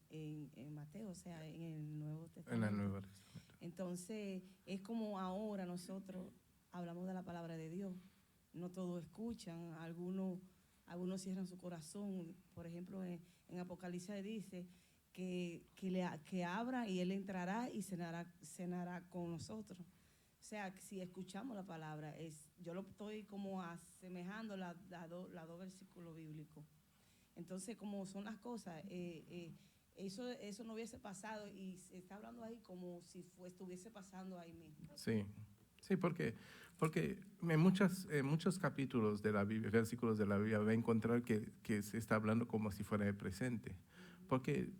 Mateo, o sea, en el Nuevo Testamento. En el Nuevo Testamento. Entonces, es como ahora nosotros hablamos de la palabra de Dios. No todos escuchan, algunos cierran su corazón. Por ejemplo, en Apocalipsis dice que abra y Él entrará y cenará con nosotros. O sea, si escuchamos la palabra, yo lo estoy como asemejando los dos versículos bíblicos. Entonces, como son las cosas, eso no hubiese pasado y se está hablando ahí como si estuviese pasando ahí mismo. Sí, porque en muchos capítulos de la Biblia, versículos de la Biblia, va a encontrar que se está hablando como si fuera el presente. Porque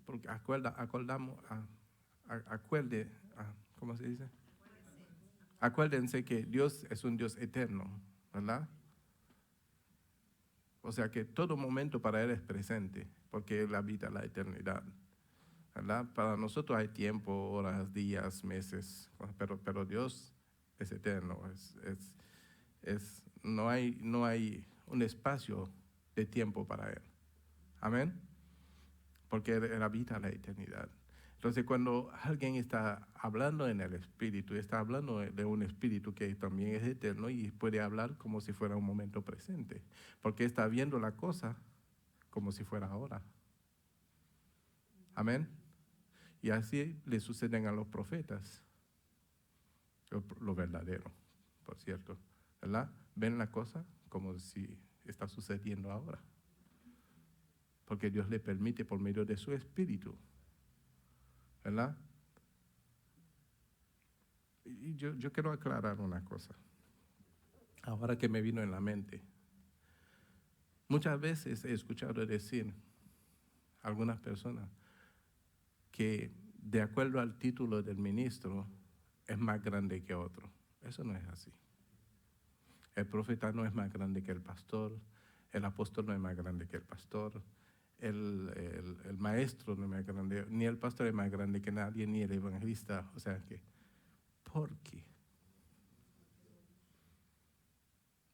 ¿cómo se dice? Acuérdense que Dios es un Dios eterno, ¿verdad? O sea que todo momento para Él es presente, porque Él habita la eternidad, ¿verdad? Para nosotros hay tiempo, horas, días, meses, pero Dios es eterno, no hay un espacio de tiempo para Él. Amén. Porque Él habita la eternidad. Entonces, cuando alguien está hablando en el espíritu, está hablando de un espíritu que también es eterno y puede hablar como si fuera un momento presente, porque está viendo la cosa como si fuera ahora. Amén. Y así le suceden a los profetas, lo verdadero, por cierto, ¿verdad? Ven la cosa como si está sucediendo ahora, porque Dios le permite por medio de su espíritu, ¿verdad? Y yo quiero aclarar una cosa, ahora que me vino en la mente. Muchas veces he escuchado decir a algunas personas que de acuerdo al título del ministro es más grande que otro. Eso no es así. El profeta no es más grande que el pastor, el apóstol no es más grande que el pastor, el maestro no es más grande, ni el pastor es más grande que nadie, ni el evangelista. O sea que, ¿por qué?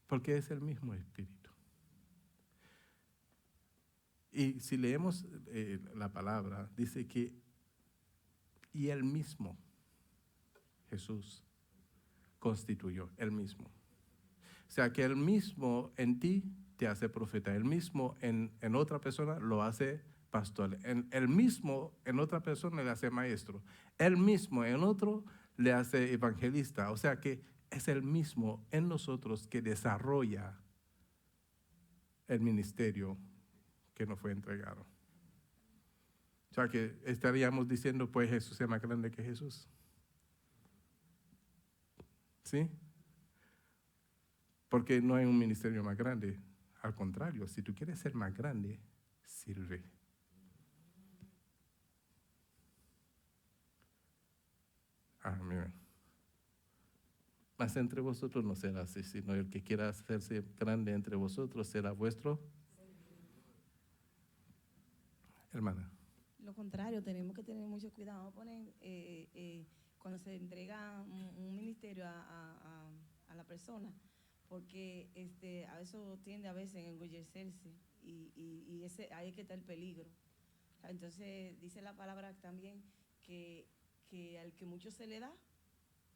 Porque es el mismo espíritu. Y si leemos la palabra, dice que y él mismo, Jesús, constituyó, él mismo. O sea que él mismo en ti te hace profeta, él mismo en otra persona lo hace pastor, él mismo en otra persona le hace maestro, él mismo en otro le hace evangelista. O sea que es el mismo en nosotros que desarrolla el ministerio que nos fue entregado. O sea que estaríamos diciendo, pues Jesús es más grande que Jesús. ¿Sí? Porque no hay un ministerio más grande. Al contrario, si tú quieres ser más grande, sirve. Amén. Mas entre vosotros no será así, sino el que quiera hacerse grande entre vosotros será vuestro. Hermana. Lo contrario, tenemos que tener mucho cuidado. Cuando se entrega un ministerio a la persona, porque a eso tiende a veces a engollecerse y ahí es que está el peligro. Entonces dice la palabra también que al que mucho se le da,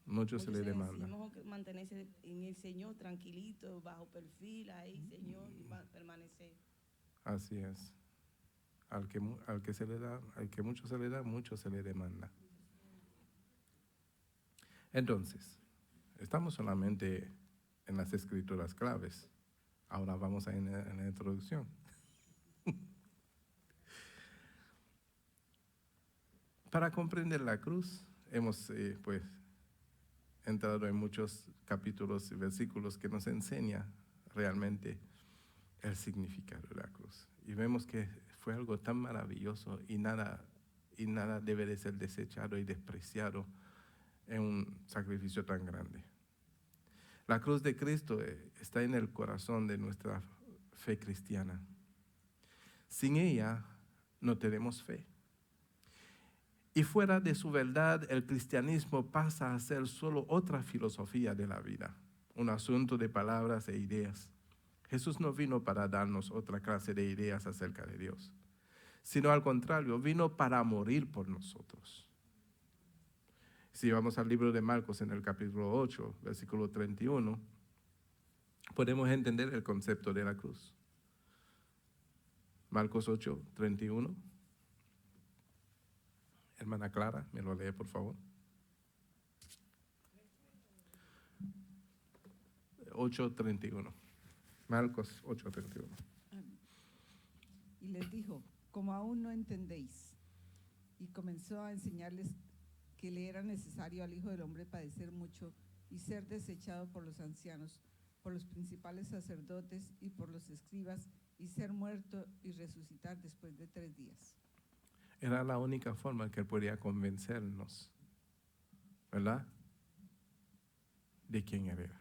mucho se le demanda. Es mejor mantenerse en el Señor tranquilito, bajo perfil, ahí, Señor, y permanecer. Así es. Al que mucho se le da, mucho se le demanda. Entonces, estamos solamente en las escrituras claves. Ahora vamos en la introducción. Para comprender la cruz, hemos entrado en muchos capítulos y versículos que nos enseña realmente el significado de la cruz. Y vemos que fue algo tan maravilloso y nada debe de ser desechado y despreciado en un sacrificio tan grande. La cruz de Cristo está en el corazón de nuestra fe cristiana. Sin ella no tenemos fe. Y fuera de su verdad, el cristianismo pasa a ser solo otra filosofía de la vida, un asunto de palabras e ideas. Jesús no vino para darnos otra clase de ideas acerca de Dios, sino al contrario, vino para morir por nosotros. Si vamos al libro de Marcos en el capítulo 8, versículo 31, podemos entender el concepto de la cruz. Marcos 8, 31. Hermana Clara, me lo lee, por favor. 8:31. Marcos 8:31. Y les dijo, como aún no entendéis, y comenzó a enseñarles que le era necesario al Hijo del Hombre padecer mucho y ser desechado por los ancianos, por los principales sacerdotes y por los escribas, y ser muerto y resucitar después de 3 días. Era la única forma que él podía convencernos, ¿verdad?, de quién él era.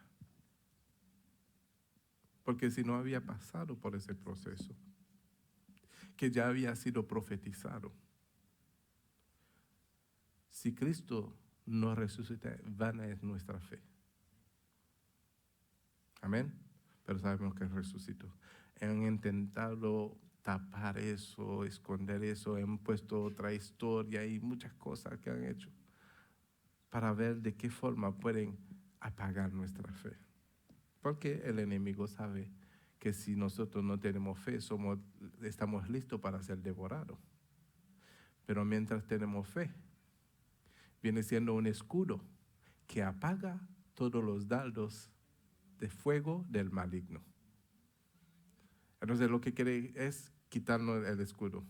Porque si no había pasado por ese proceso, que ya había sido profetizado. Si Cristo no resucita, vana es nuestra fe. Amén. Pero sabemos que Él resucitó. Han intentado tapar eso, esconder eso, han puesto otra historia y muchas cosas que han hecho para ver de qué forma pueden apagar nuestra fe. Porque el enemigo sabe que si nosotros no tenemos fe, estamos listos para ser devorados. Pero mientras tenemos fe, viene siendo un escudo que apaga todos los dardos de fuego del maligno. Entonces lo que quiere es quitarnos el escudo,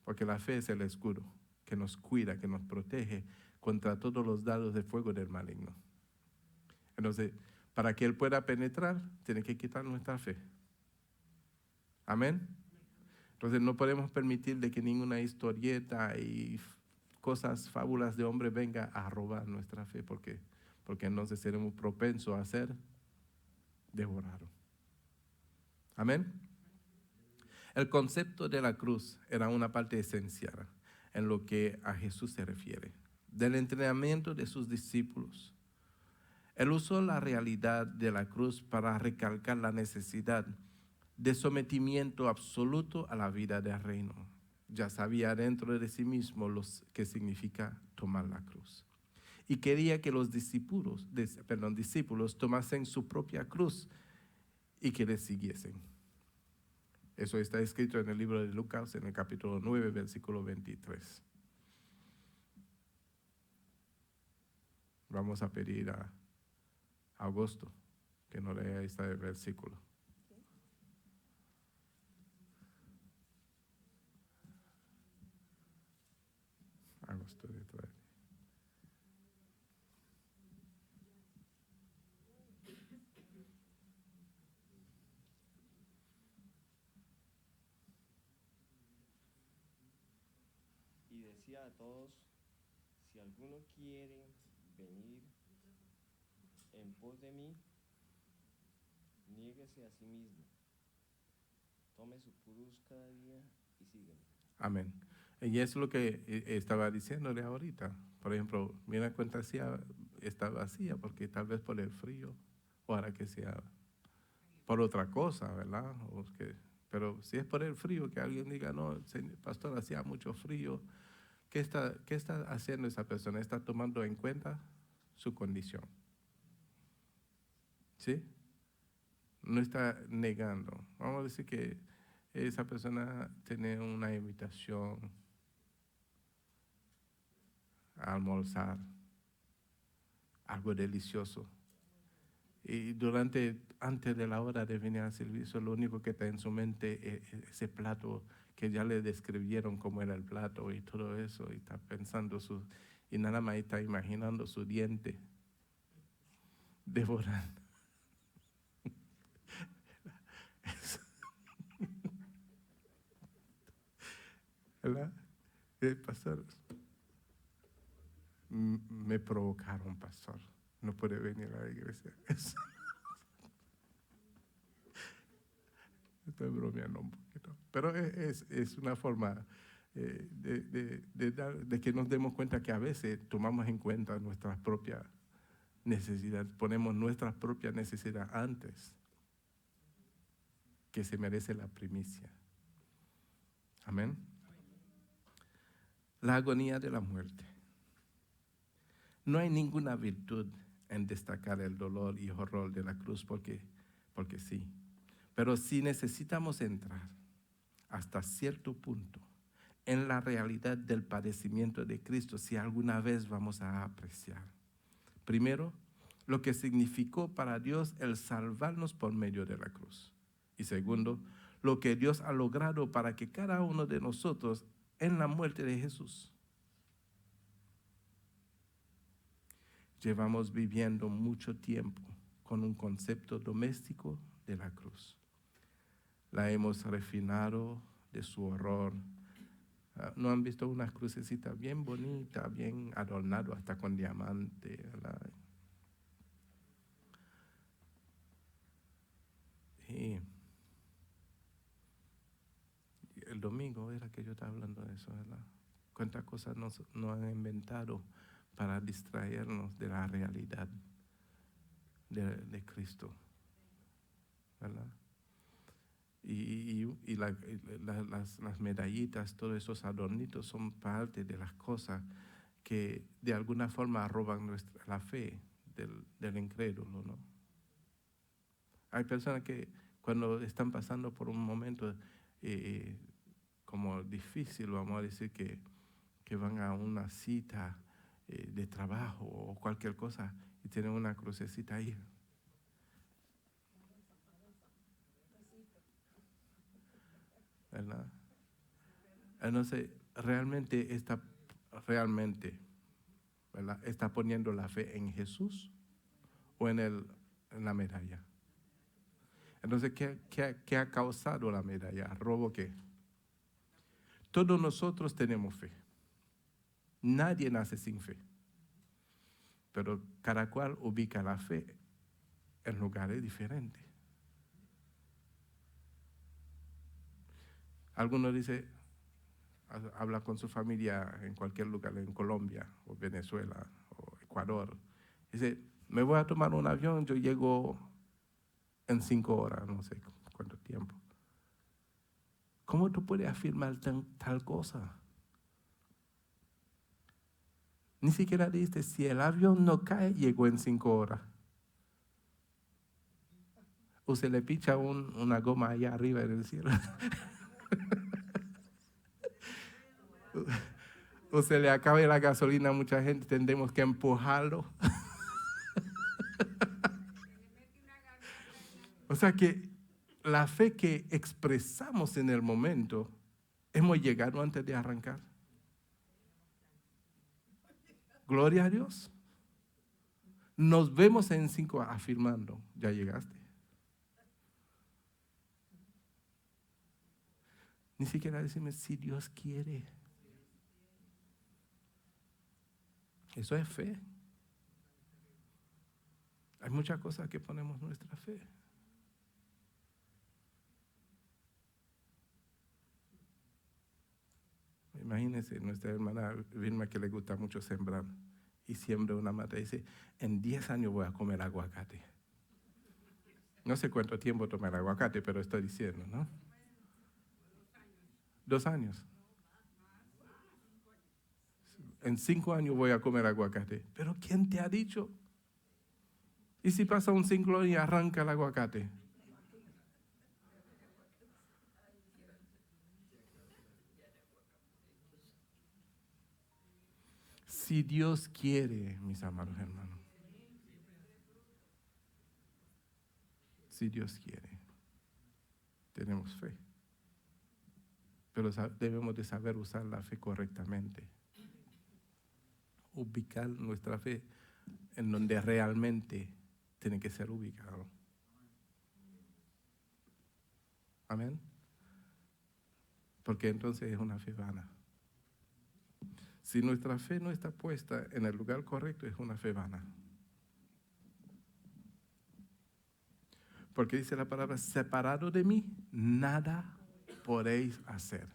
porque la fe es el escudo que nos cuida, que nos protege contra todos los dardos de fuego del maligno. Entonces, para que Él pueda penetrar, tiene que quitar nuestra fe. Amén. Entonces no podemos permitir de que ninguna historieta y cosas, fábulas de hombre venga a robar nuestra fe, porque entonces seremos propensos a ser devorados. Amén. El concepto de la cruz era una parte esencial en lo que a Jesús se refiere, del entrenamiento de sus discípulos. Él usó la realidad de la cruz para recalcar la necesidad de sometimiento absoluto a la vida del reino. Ya sabía dentro de sí mismo lo que significa tomar la cruz. Y quería que los discípulos tomasen su propia cruz y que le siguiesen. Eso está escrito en el libro de Lucas, en el capítulo 9, versículo 23. Vamos a pedir a Augusto que nos lea este versículo. Augusto de traer. Y decía a todos, si alguno quiere venir en pos de mí, niéguese a sí mismo, tome su cruz cada día y sígueme. Amén. Y es lo que estaba diciéndole ahorita. Por ejemplo, mira cuenta si está vacía, porque tal vez por el frío, o ahora que sea por otra cosa, ¿verdad? Pero si es por el frío, que alguien diga, no, pastor, hacía mucho frío. ¿Qué está haciendo esa persona? Está tomando en cuenta su condición. ¿Sí? No está negando. Vamos a decir que esa persona tiene una invitación a almorzar, algo delicioso. Y antes de la hora de venir al servicio, lo único que está en su mente es ese plato que ya le describieron cómo era el plato y todo eso, y está pensando y nada más está imaginando su diente devorando. ¿Verdad? Pastor, me provocaron, pastor. No puede venir a la iglesia. Estoy bromeando un poquito. Pero es una forma de que nos demos cuenta que a veces tomamos en cuenta nuestras propias necesidades, ponemos nuestras propias necesidades antes que se merece la primicia. Amén. La agonía de la muerte. No hay ninguna virtud en destacar el dolor y horror de la cruz porque sí. Pero sí necesitamos entrar hasta cierto punto en la realidad del padecimiento de Cristo si alguna vez vamos a apreciar. Primero, lo que significó para Dios el salvarnos por medio de la cruz. Y segundo, lo que Dios ha logrado para que cada uno de nosotros en la muerte de Jesús. Llevamos viviendo mucho tiempo con un concepto doméstico de la cruz. La hemos refinado de su horror. ¿No han visto una crucecita bien bonita, bien adornado hasta con diamante, ¿verdad? Y el domingo era que yo estaba hablando de eso, ¿verdad? Cuántas cosas nos han inventado para distraernos de la realidad de Cristo, ¿verdad? las medallitas, todos esos adornitos son parte de las cosas que de alguna forma roban la fe del incrédulo, ¿no? Hay personas que cuando están pasando por un momento como difícil, vamos a decir que van a una cita de trabajo o cualquier cosa y tienen una crucecita ahí. ¿Verdad? Entonces, realmente, ¿verdad? ¿Está poniendo la fe en Jesús o en la medalla? Entonces, ¿qué ha causado la medalla? ¿Robo qué? Todos nosotros tenemos fe. Nadie nace sin fe. Pero cada cual ubica la fe en lugares diferentes. Algunos dicen, habla con su familia en cualquier lugar, en Colombia, o Venezuela, o Ecuador. Dice, me voy a tomar un avión, yo llego en 5 horas, no sé cuánto tiempo. ¿Cómo tú puedes afirmar tal cosa? Ni siquiera dices, si el avión no cae, llegó en 5 horas. O se le picha una goma allá arriba en el cielo. O se le acabe la gasolina a mucha gente, tendremos que empujarlo. O sea que la fe que expresamos en el momento, hemos llegado antes de arrancar. Gloria a Dios. Nos vemos en 5 afirmando, ya llegaste. Ni siquiera decirme si Dios quiere. Eso es fe. Hay muchas cosas que ponemos nuestra fe. Imagínense, nuestra hermana Vilma, que le gusta mucho sembrar, y siembra una mata y dice, en 10 años voy a comer aguacate. No sé cuánto tiempo toma el aguacate, pero estoy diciendo, ¿no? 2 años. En 5 años voy a comer aguacate. ¿Pero quién te ha dicho? ¿Y si pasa un ciclo y arranca el aguacate? Si Dios quiere, mis amados hermanos. Si Dios quiere. Tenemos fe. Pero debemos de saber usar la fe correctamente. Ubicar nuestra fe en donde realmente tiene que ser ubicado. Amén. Porque entonces es una fe vana. Si nuestra fe no está puesta en el lugar correcto, es una fe vana. Porque dice la palabra, separado de mí, nada podéis hacer.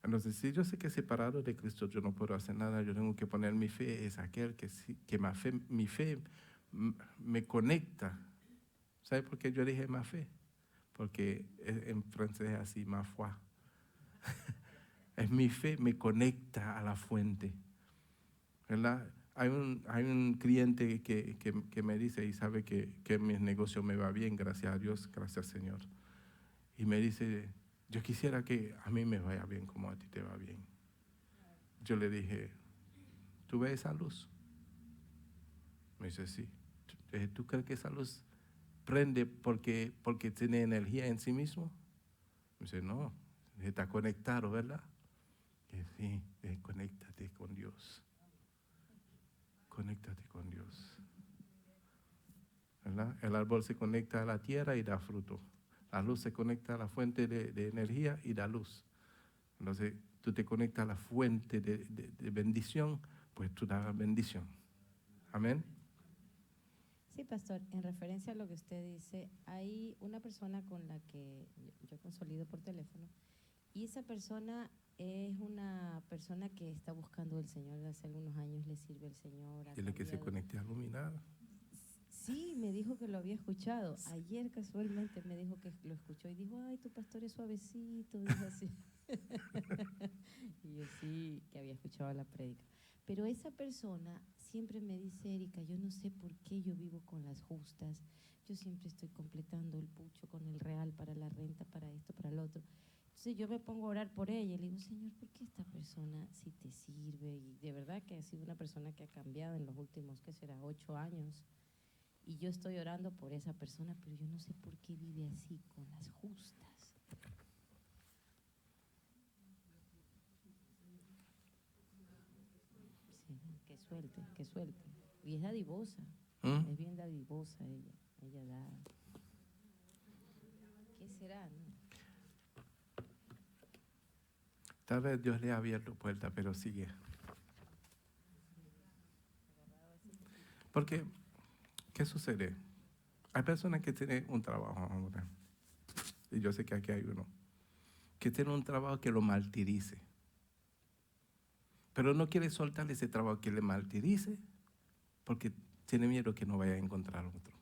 Entonces, si yo sé que separado de Cristo yo no puedo hacer nada, yo tengo que poner mi fe, es aquel que mi fe me conecta. ¿Sabe por qué yo dije ma fe? Porque en francés es así, ma foi. Es mi fe, me conecta a la fuente. ¿Verdad? Hay un cliente que me dice y sabe que en mis negocios me va bien, gracias a Dios, gracias Señor. Y me dice, yo quisiera que a mí me vaya bien como a ti te va bien. Yo le dije, ¿tú ves esa luz? Me dice, sí. ¿Tú crees que esa luz prende porque tiene energía en sí mismo? Me dice, no, está conectado, ¿verdad? Sí, conéctate con Dios. Conéctate con Dios. ¿Verdad? El árbol se conecta a la tierra y da fruto. La luz se conecta a la fuente de energía y da luz. Entonces, tú te conectas a la fuente de bendición, pues tú das bendición. Amén. Sí, pastor, en referencia a lo que usted dice, hay una persona con la que yo consolido por teléfono y esa persona es una persona que está buscando el Señor. Hace algunos años le sirve el Señor. Dile que se conecte a iluminar. Sí, me dijo que lo había escuchado. Ayer casualmente me dijo que lo escuchó y dijo, ay, tu pastor es suavecito, dijo así. Y yo sí, que había escuchado la prédica. Pero esa persona siempre me dice, Erika, yo no sé por qué yo vivo con las justas. Yo siempre estoy completando el pucho con el real para la renta, para esto, para lo otro. Entonces yo me pongo a orar por ella y le digo, Señor, ¿por qué esta persona sí te sirve? Y de verdad que ha sido una persona que ha cambiado en los últimos, ¿qué será?, 8 años. Y yo estoy orando por esa persona, pero yo no sé por qué vive así, con las justas. Sí, que suelte, que suelte. Y es dadivosa, es bien dadivosa ella da. ¿Qué será, no? Tal vez Dios le ha abierto puertas, pero sigue. Porque, ¿qué sucede? Hay personas que tienen un trabajo ahora, y yo sé que aquí hay uno, que tiene un trabajo que lo martirice, pero no quiere soltar ese trabajo que le martirice porque tiene miedo que no vaya a encontrar otro.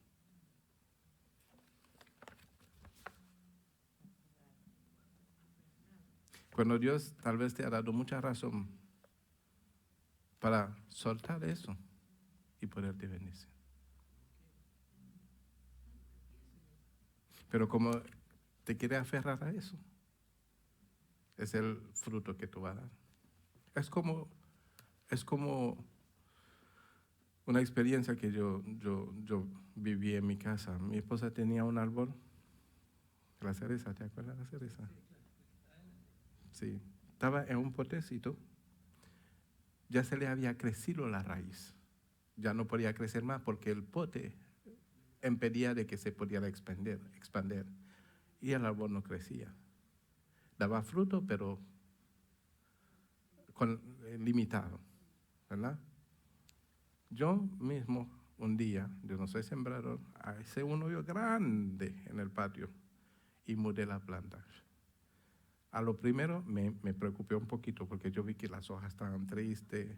Cuando Dios tal vez te ha dado mucha razón para soltar eso y poderte bendecir. Pero como te quieres aferrar a eso, es el fruto que tú vas a dar. Es como una experiencia que yo viví en mi casa. Mi esposa tenía un árbol, la cereza, ¿te acuerdas de la cereza? Sí, estaba en un potecito, ya se le había crecido la raíz, ya no podía crecer más porque el pote impedía de que se pudiera expandir, y el árbol no crecía. Daba fruto, pero limitado, ¿verdad? Yo mismo, un día, yo no soy sembrador, hice un hoyo grande en el patio y mudé la planta. A lo primero me preocupé un poquito porque yo vi que las hojas estaban tristes,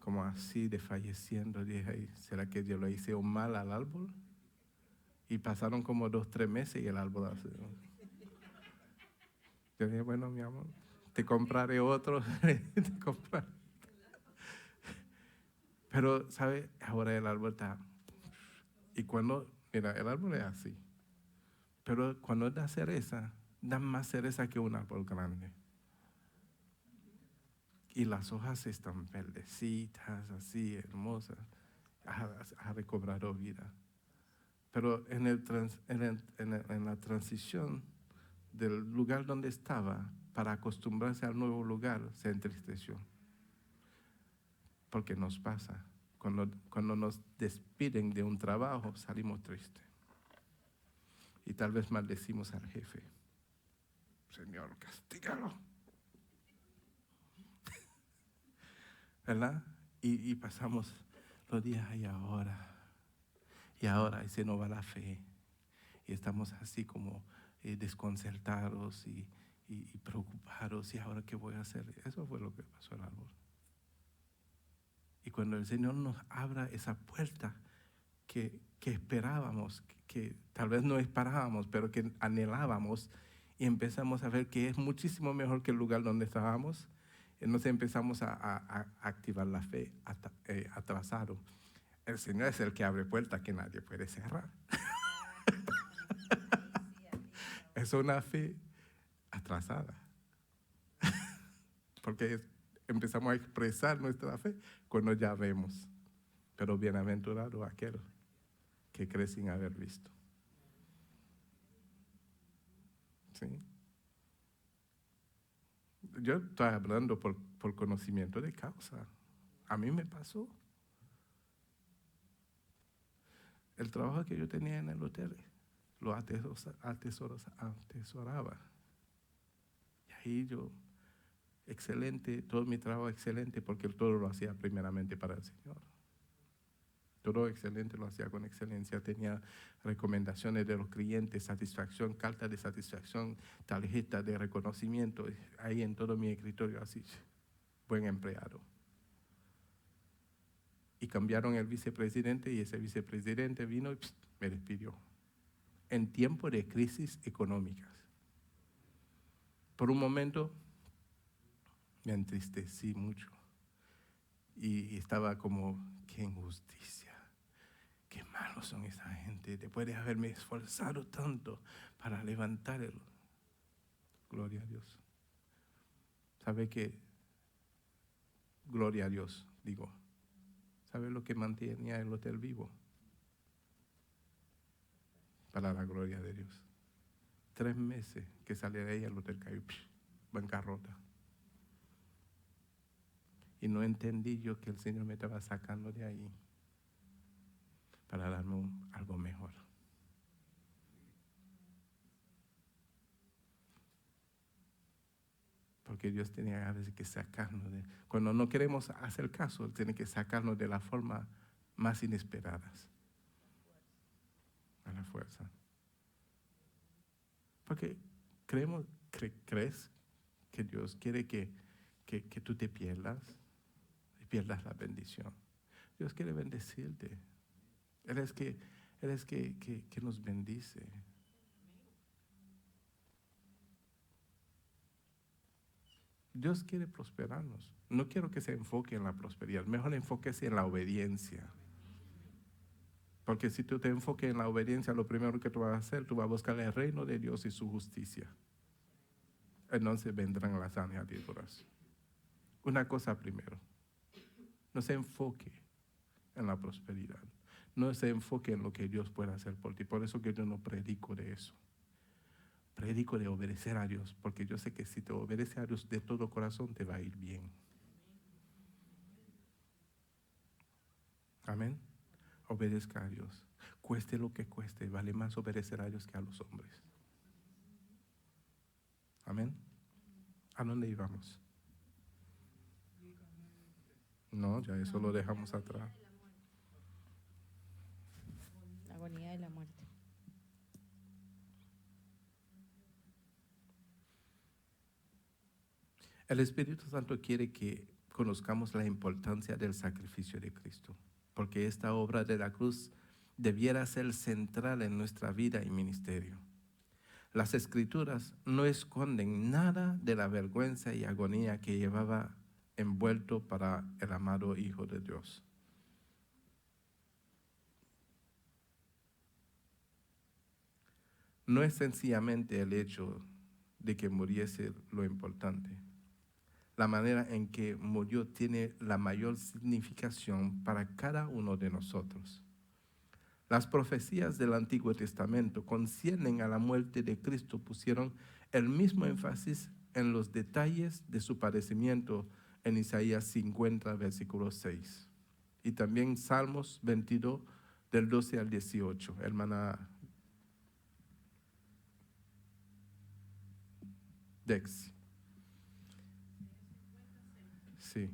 como así desfalleciendo. Dije, "Ay, ¿será que yo le hice un mal al árbol?" Y pasaron como 2, 3 meses y el árbol así. Yo dije, bueno, mi amor, te compraré otro. Te compraré. Pero, ¿sabe? Ahora el árbol está... Y cuando, mira, el árbol es así. Pero cuando da cereza, da más cereza que un árbol grande. Y las hojas están verdecitas, así, hermosas. Ha recobrado vida. Pero en la transición del lugar donde estaba para acostumbrarse al nuevo lugar, se entristeció. Porque nos pasa. Cuando nos despiden de un trabajo, salimos tristes. Y tal vez maldecimos al jefe. Señor, castígalo. ¿Verdad? Y pasamos los días y ahora se nos va la fe. Y estamos así como desconcertados y preocupados. ¿Y ahora qué voy a hacer? Eso fue lo que pasó al árbol. Y cuando el Señor nos abra esa puerta que esperábamos, que tal vez no esperábamos, pero que anhelábamos, y empezamos a ver que es muchísimo mejor que el lugar donde estábamos, entonces empezamos a activar la fe atrasado. El Señor es el que abre puertas que nadie puede cerrar. Es una fe atrasada. Porque empezamos a expresar nuestra fe cuando ya vemos. Pero bienaventurado aquel que cree sin haber visto. ¿Sí? Yo estoy hablando por conocimiento de causa. A mí me pasó. El trabajo que yo tenía en el hotel, lo atesoraba. Y ahí yo, excelente, todo mi trabajo excelente, porque todo lo hacía primeramente para el Señor. Todo excelente, lo hacía con excelencia. Tenía recomendaciones de los clientes, satisfacción, carta de satisfacción, tarjeta de reconocimiento. Ahí en todo mi escritorio, así, buen empleado. Y cambiaron el vicepresidente y ese vicepresidente vino y me despidió. En tiempo de crisis económicas. Por un momento me entristecí mucho. Y estaba como, qué injusticia, qué malos son esa gente, después de haberme esforzado tanto para levantarlo. Gloria a Dios. ¿Sabe qué? Gloria a Dios, digo. ¿Sabe lo que mantenía el hotel vivo? Para la gloria de Dios. 3 meses que salía de ahí, el hotel cayó, bancarrota. Y no entendí yo que el Señor me estaba sacando de ahí para darme algo mejor. Porque Dios tenía a veces que sacarnos de... Cuando no queremos hacer caso, tiene que sacarnos de la forma más inesperadas. A la fuerza. Porque crees que Dios quiere que tú te pierdas y pierdas la bendición. Dios quiere bendecirte. Él es que nos bendice. Dios quiere prosperarnos. No quiero que se enfoque en la prosperidad. Mejor enfóquese en la obediencia. Porque si tú te enfoques en la obediencia, lo primero que tú vas a hacer, tú vas a buscar el reino de Dios y su justicia. Entonces vendrán las añadiduras. Una cosa primero. No se enfoque en la prosperidad. No se enfoque en lo que Dios puede hacer por ti. Por eso que yo no predico de eso. Predico de obedecer a Dios, porque yo sé que si te obedeces a Dios de todo corazón, te va a ir bien. Amén. Obedezca a Dios. Cueste lo que cueste, vale más obedecer a Dios que a los hombres. Amén. ¿A dónde íbamos? No, ya eso lo dejamos atrás. La agonía de la muerte. El Espíritu Santo quiere que conozcamos la importancia del sacrificio de Cristo, porque esta obra de la cruz debiera ser central en nuestra vida y ministerio. Las Escrituras no esconden nada de la vergüenza y agonía que llevaba envuelto para el amado Hijo de Dios. No es sencillamente el hecho de que muriese lo importante. La manera en que murió tiene la mayor significación para cada uno de nosotros. Las profecías del Antiguo Testamento conciernen a la muerte de Cristo pusieron el mismo énfasis en los detalles de su padecimiento en Isaías 50, versículo 6. Y también Salmos 22, del 12 al 18. Hermana Dex. Sí.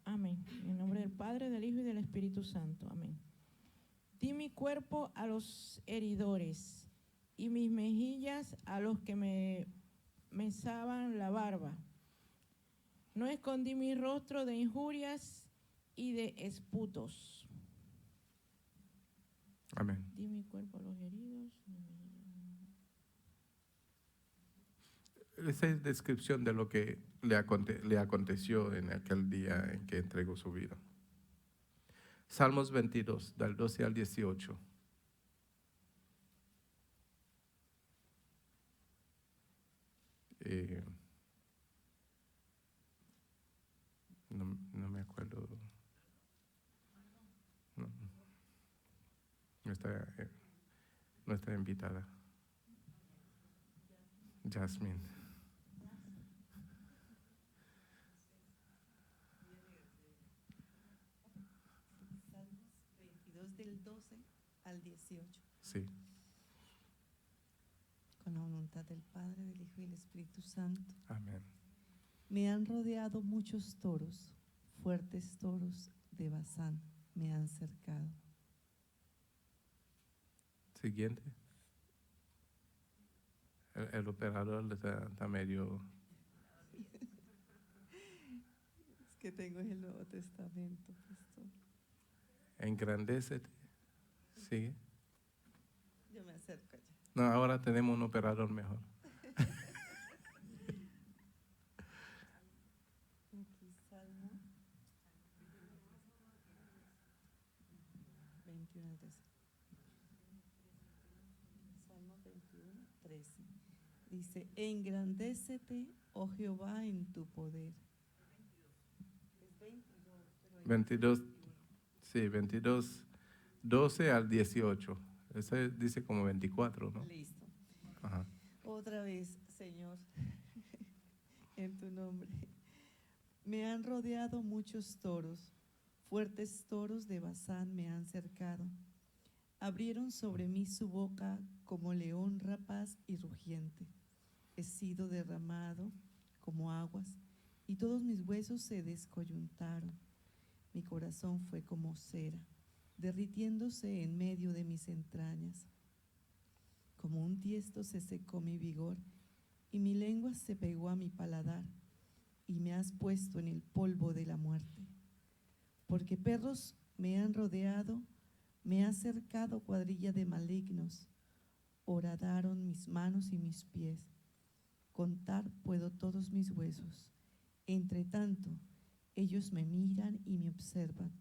Amén. En el nombre del Padre, del Hijo y del Espíritu Santo. Amén. Di mi cuerpo a los heridores y mis mejillas a los que me mesaban la barba. No escondí mi rostro de injurias y de esputos. Amén. Di mi cuerpo a los heridos. Esa es descripción de lo que le aconteció en aquel día en que entregó su vida. Salmos 22, del 12 al 18. No me acuerdo. No. Nuestra invitada. Jasmine. Salmos 22 del 12 al 18. Sí. Con la voluntad del Padre, del Hijo y del Espíritu Santo. Amén. Me han rodeado muchos toros, fuertes toros de Basán me han cercado. Siguiente. El operador está medio... Es que tengo el Nuevo Testamento, pastor. Engrandécete. Sigue. Yo me acerco allá. No, ahora tenemos un operador mejor. Aquí, Salmo 21, 13. Salmo 21, 13. Dice, engrandécete, oh Jehová, en tu poder. Es 22. Pero hay 22, sí, 22, 12 al 18. Ese dice como 24, ¿no? Listo. Ajá. Otra vez, Señor, en tu nombre. Me han rodeado muchos toros, fuertes toros de Basán me han cercado. Abrieron sobre mí su boca como león rapaz y rugiente. He sido derramado como aguas y todos mis huesos se descoyuntaron. Mi corazón fue como cera, derritiéndose en medio de mis entrañas. Como un tiesto se secó mi vigor y mi lengua se pegó a mi paladar y me has puesto en el polvo de la muerte. Porque perros me han rodeado, me ha cercado cuadrilla de malignos, horadaron mis manos y mis pies. Contar puedo todos mis huesos. Entre tanto, ellos me miran y me observan.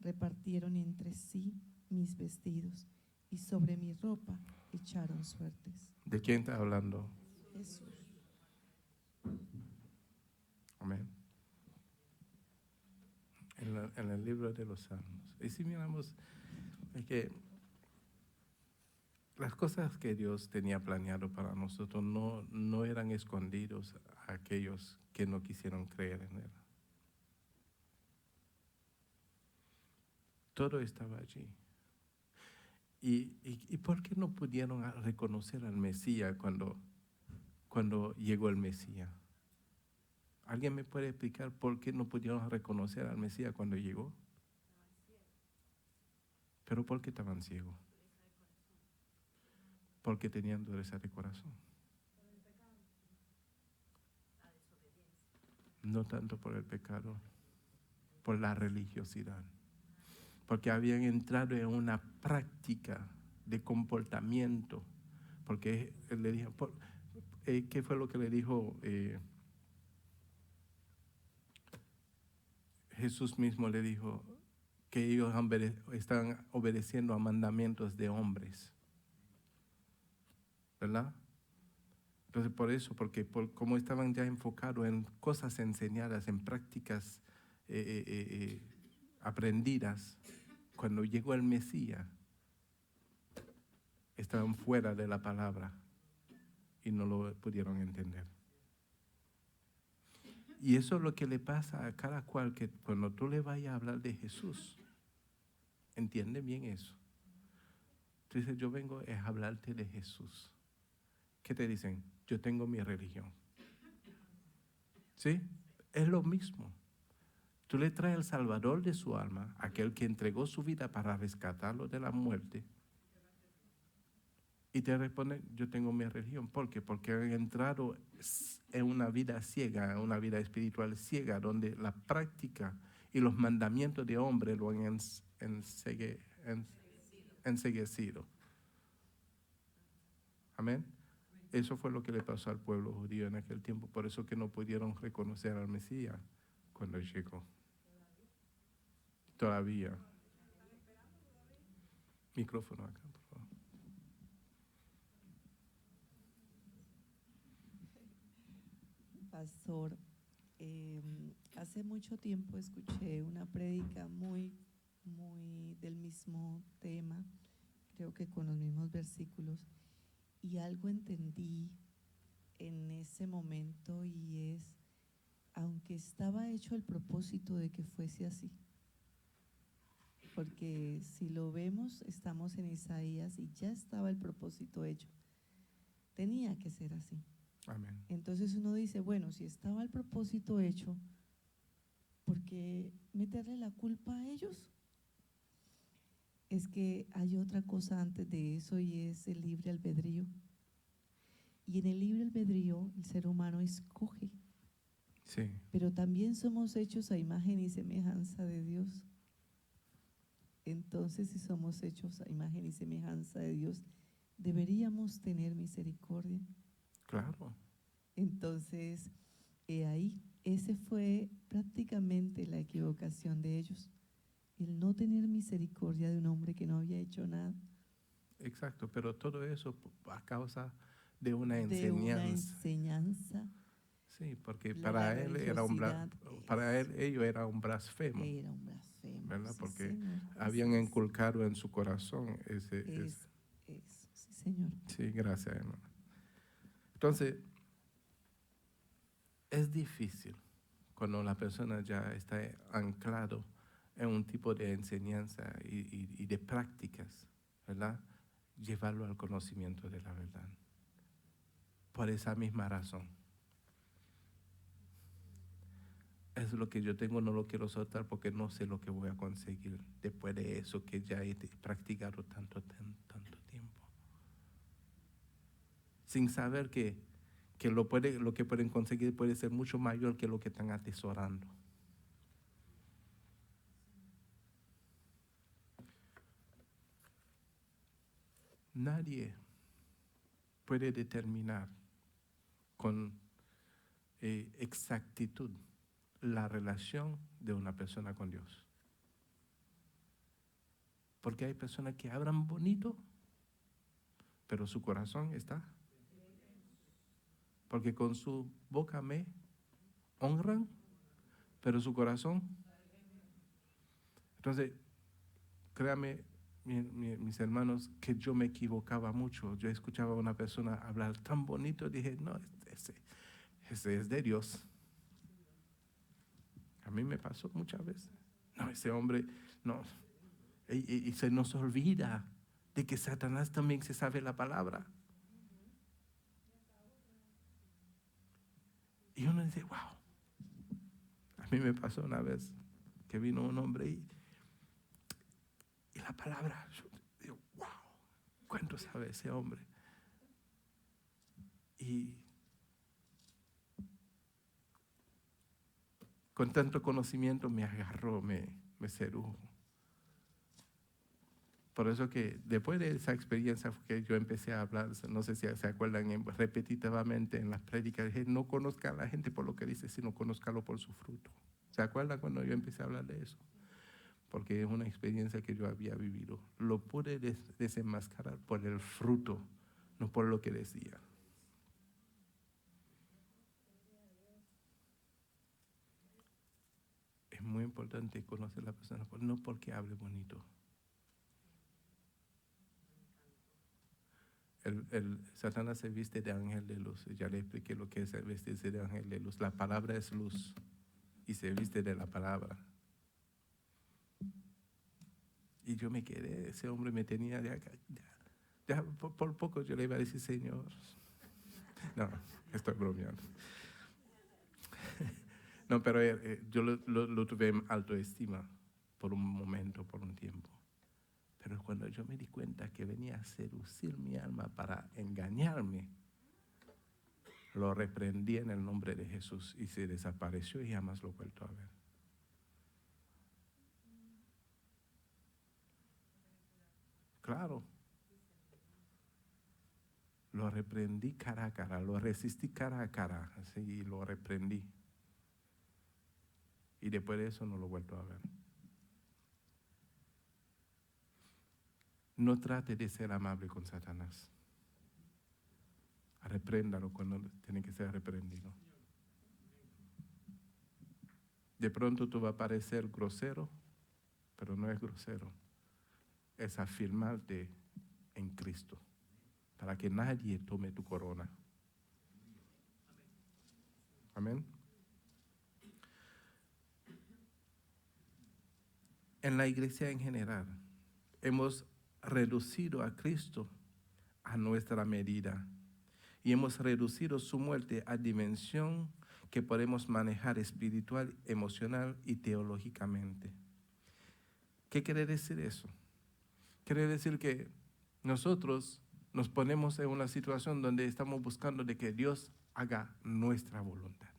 Repartieron entre sí mis vestidos y sobre mi ropa echaron suertes. ¿De quién está hablando? Jesús. Amén. En el libro de los Salmos. Y si miramos, es que las cosas que Dios tenía planeado para nosotros no eran escondidos a aquellos que no quisieron creer en Él. Todo estaba allí. ¿Y por qué no pudieron reconocer al Mesías cuando llegó el Mesías? ¿Alguien me puede explicar por qué no pudieron reconocer al Mesías cuando llegó? ¿Pero por qué estaban ciegos? Porque tenían dureza de corazón. No tanto por el pecado, por la religiosidad. Porque habían entrado en una práctica de comportamiento. Porque él le dijo, ¿qué fue lo que le dijo? Jesús mismo le dijo que ellos están obedeciendo a mandamientos de hombres. ¿Verdad? Entonces por eso, como estaban ya enfocados en cosas enseñadas, en prácticas aprendidas, cuando llegó el Mesías, estaban fuera de la palabra y no lo pudieron entender. Y eso es lo que le pasa a cada cual, que cuando tú le vayas a hablar de Jesús, entiende bien eso. Tú dices, yo vengo a hablarte de Jesús. ¿Qué te dicen? Yo tengo mi religión. ¿Sí? Es lo mismo. Tú le traes al Salvador de su alma, aquel que entregó su vida para rescatarlo de la muerte, y te responde, yo tengo mi religión. ¿Por qué? Porque han entrado en una vida ciega, en una vida espiritual ciega, donde la práctica y los mandamientos de hombre lo han enceguecido. Amén. Eso fue lo que le pasó al pueblo judío en aquel tiempo. Por eso que no pudieron reconocer al Mesías cuando llegó. Todavía. Micrófono acá, por favor. Pastor, hace mucho tiempo escuché una prédica muy del mismo tema, creo que con los mismos versículos, y algo entendí en ese momento, y es, aunque estaba hecho el propósito de que fuese así, porque si lo vemos, estamos en Isaías y ya estaba el propósito hecho, tenía que ser así. Amén. Entonces uno dice, bueno, si estaba el propósito hecho, ¿por qué meterle la culpa a ellos? Es que hay otra cosa antes de eso, y es el libre albedrío. Y en el libre albedrío el ser humano escoge, Sí, pero también somos hechos a imagen y semejanza de Dios. Entonces, si somos hechos a imagen y semejanza de Dios, deberíamos tener misericordia. claro. Entonces, ahí, ese fue prácticamente la equivocación de ellos, el no tener misericordia de un hombre que no había hecho nada. Exacto, pero todo eso a causa de una De enseñanza. una enseñanza. Sí, porque La para él era religiosidad para es- ello era un blasfemo, Era un blasfemo. ¿verdad? Sí, Porque señor, habían así es. inculcado en su corazón ese. Eso, sí, señor. Sí, gracias, hermano. Entonces, es difícil cuando la persona ya está anclado en un tipo de enseñanza y de prácticas, ¿verdad? Llevarlo al conocimiento de la verdad. Por esa misma razón. Es lo que yo tengo, no lo quiero soltar porque no sé lo que voy a conseguir después de eso que ya he practicado tanto tiempo. Sin saber que lo que pueden conseguir puede ser mucho mayor que lo que están atesorando. Nadie puede determinar con exactitud la relación de una persona con Dios. Porque hay personas que hablan bonito, pero su corazón está. Porque con su boca me honran, pero su corazón. Entonces, créame, mis hermanos, que yo me equivocaba mucho. Yo escuchaba a una persona hablar tan bonito, dije, no, ese es de Dios. A mí me pasó muchas veces. No, ese hombre, no. Y se nos olvida de que Satanás también se sabe la palabra. Y uno dice, wow. A mí me pasó una vez que vino un hombre y la palabra, yo digo, wow, ¿cuánto sabe ese hombre? Y con tanto conocimiento me agarró, me sedujo. Por eso que después de esa experiencia fue que yo empecé a hablar, no sé si se acuerdan, repetitivamente en las prédicas, dije, no conozca a la gente por lo que dice, sino conózcalo por su fruto. ¿Se acuerdan cuando yo empecé a hablar de eso? Porque es una experiencia que yo había vivido. Lo pude desenmascarar por el fruto, no por lo que decía. Es muy importante conocer a la persona, no porque hable bonito. El Satanás se viste de ángel de luz. Ya le expliqué lo que es vestirse de ángel de luz. La palabra es luz y se viste de la palabra. Y yo me quedé, ese hombre me tenía de acá. Ya por poco yo le iba a decir, Señor. No, estoy bromeando. No, pero yo lo tuve en autoestima por un momento, por un tiempo. Pero cuando yo me di cuenta que venía a seducir mi alma para engañarme, lo reprendí en el nombre de Jesús y se desapareció y jamás lo he vuelto a ver. Claro. Lo reprendí cara a cara, lo resistí cara a cara, así, y lo reprendí. Y después de eso no lo he vuelto a ver. No trate de ser amable con Satanás. Repréndalo cuando tiene que ser reprendido. De pronto tú vas a parecer grosero, pero no es grosero. Es afirmarte en Cristo, para que nadie tome tu corona. Amén. En la iglesia en general, hemos reducido a Cristo a nuestra medida y hemos reducido su muerte a dimensión que podemos manejar espiritual, emocional y teológicamente. ¿Qué quiere decir eso? Quiere decir que nosotros nos ponemos en una situación donde estamos buscando de que Dios haga nuestra voluntad.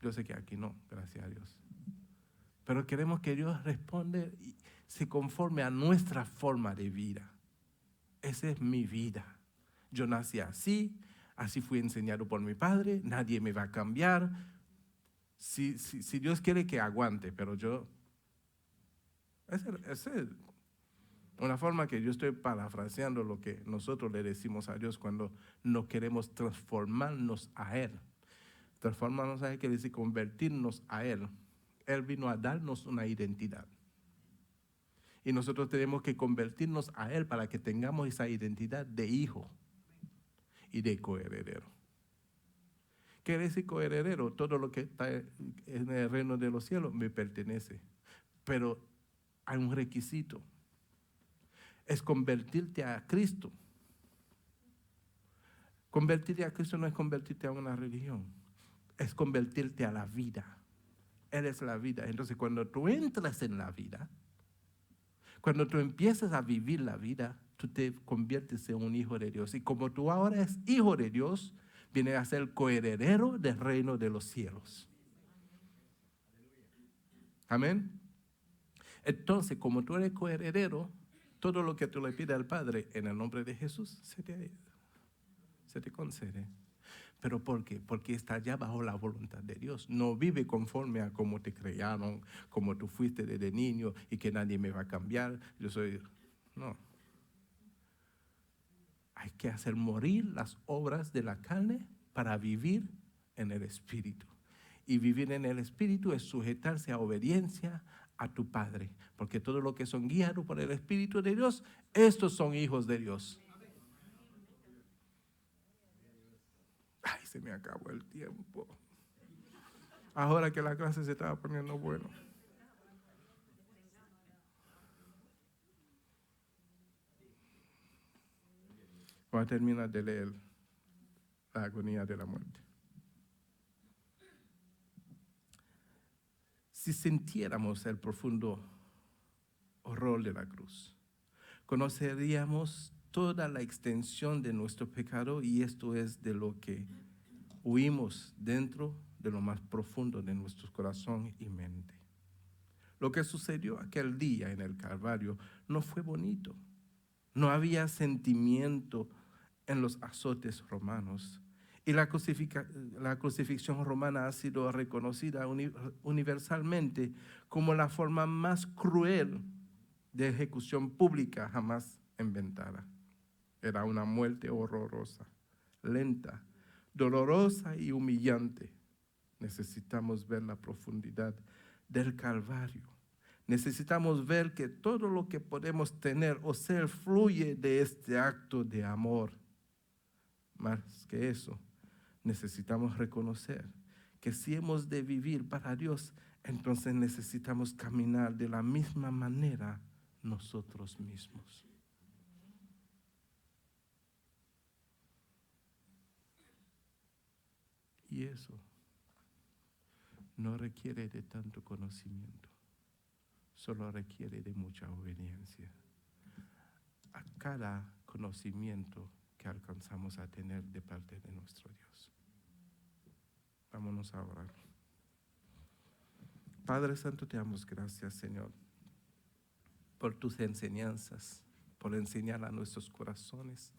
Yo sé que aquí no, gracias a Dios. Pero queremos que Dios responda y se conforme a nuestra forma de vida. Esa es mi vida. Yo nací así, así fui enseñado por mi padre, nadie me va a cambiar. Si Dios quiere que aguante, pero yo... Esa es una forma que yo estoy parafraseando lo que nosotros le decimos a Dios cuando no queremos transformarnos a Él. Transformarnos a Él quiere decir convertirnos a Él. Él vino a darnos una identidad. Y nosotros tenemos que convertirnos a Él para que tengamos esa identidad de hijo y de coheredero. ¿Qué quiere decir coheredero? Todo lo que está en el reino de los cielos me pertenece. Pero hay un requisito. Es convertirte a Cristo. Convertirte a Cristo no es convertirte a una religión. Es convertirte a la vida. Él es la vida. Entonces, cuando tú entras en la vida, cuando tú empiezas a vivir la vida, tú te conviertes en un hijo de Dios. Y como tú ahora eres hijo de Dios, vienes a ser coheredero del reino de los cielos. Amén. Entonces, como tú eres coheredero, todo lo que tú le pides al Padre en el nombre de Jesús se te concede. ¿Pero por qué? Porque está ya bajo la voluntad de Dios. No vive conforme a cómo te crearon, como tú fuiste desde niño y que nadie me va a cambiar. No. Hay que hacer morir las obras de la carne para vivir en el Espíritu. Y vivir en el Espíritu es sujetarse a obediencia a tu Padre. Porque todo lo que son guiados por el Espíritu de Dios, estos son hijos de Dios. Ay, se me acabó el tiempo. Ahora que la clase se estaba poniendo bueno. Voy a terminar de leer la agonía de la muerte. Si sintiéramos el profundo horror de la cruz, conoceríamos toda la extensión de nuestro pecado, y esto es de lo que huimos dentro de lo más profundo de nuestro corazón y mente. Lo que sucedió aquel día en el Calvario no fue bonito. No había sentimiento en los azotes romanos. Y la crucifixión romana ha sido reconocida universalmente como la forma más cruel de ejecución pública jamás inventada. Era una muerte horrorosa, lenta, dolorosa y humillante. Necesitamos ver la profundidad del Calvario. Necesitamos ver que todo lo que podemos tener o ser fluye de este acto de amor. Más que eso, necesitamos reconocer que si hemos de vivir para Dios, entonces necesitamos caminar de la misma manera nosotros mismos. Y eso no requiere de tanto conocimiento, solo requiere de mucha obediencia a cada conocimiento que alcanzamos a tener de parte de nuestro Dios. Vámonos a orar. Padre Santo, te damos gracias, Señor, por tus enseñanzas, por enseñar a nuestros corazones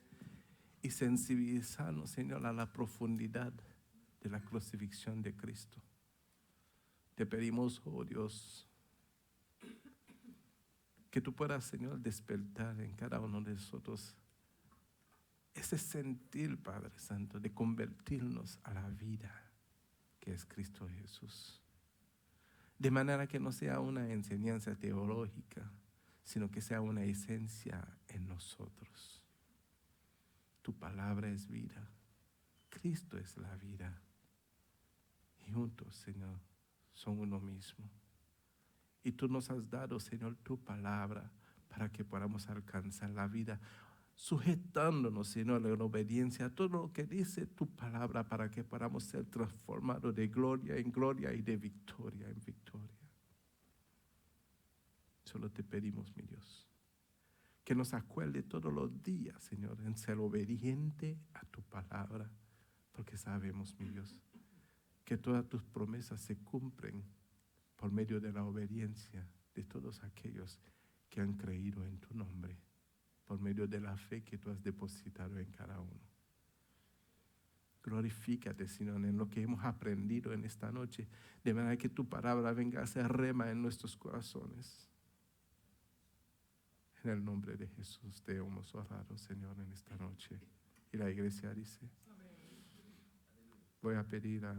y sensibilizarnos, Señor, a la profundidad de la crucifixión de Cristo. Te pedimos, oh Dios, que tú puedas, Señor, despertar en cada uno de nosotros ese sentir, Padre Santo, de convertirnos a la vida que es Cristo Jesús. De manera que no sea una enseñanza teológica, sino que sea una esencia en nosotros. Tu palabra es vida. Cristo es la vida. Y juntos, Señor, son uno mismo. Y tú nos has dado, Señor, tu palabra para que podamos alcanzar la vida, sujetándonos, Señor, en obediencia a todo lo que dice tu palabra, para que podamos ser transformados de gloria en gloria y de victoria en victoria. Solo te pedimos, mi Dios, que Que nos acuerde todos los días, Señor, en ser obediente a tu palabra, porque sabemos, mi Dios, que todas tus promesas se cumplen por medio de la obediencia de todos aquellos que han creído en tu nombre, por medio de la fe que tú has depositado en cada uno. Glorifícate, Señor, en lo que hemos aprendido en esta noche, de manera que tu palabra venga a ser rema en nuestros corazones. En el nombre de Jesús te hemos orado, Señor, en esta noche. Y la iglesia dice, voy a pedir a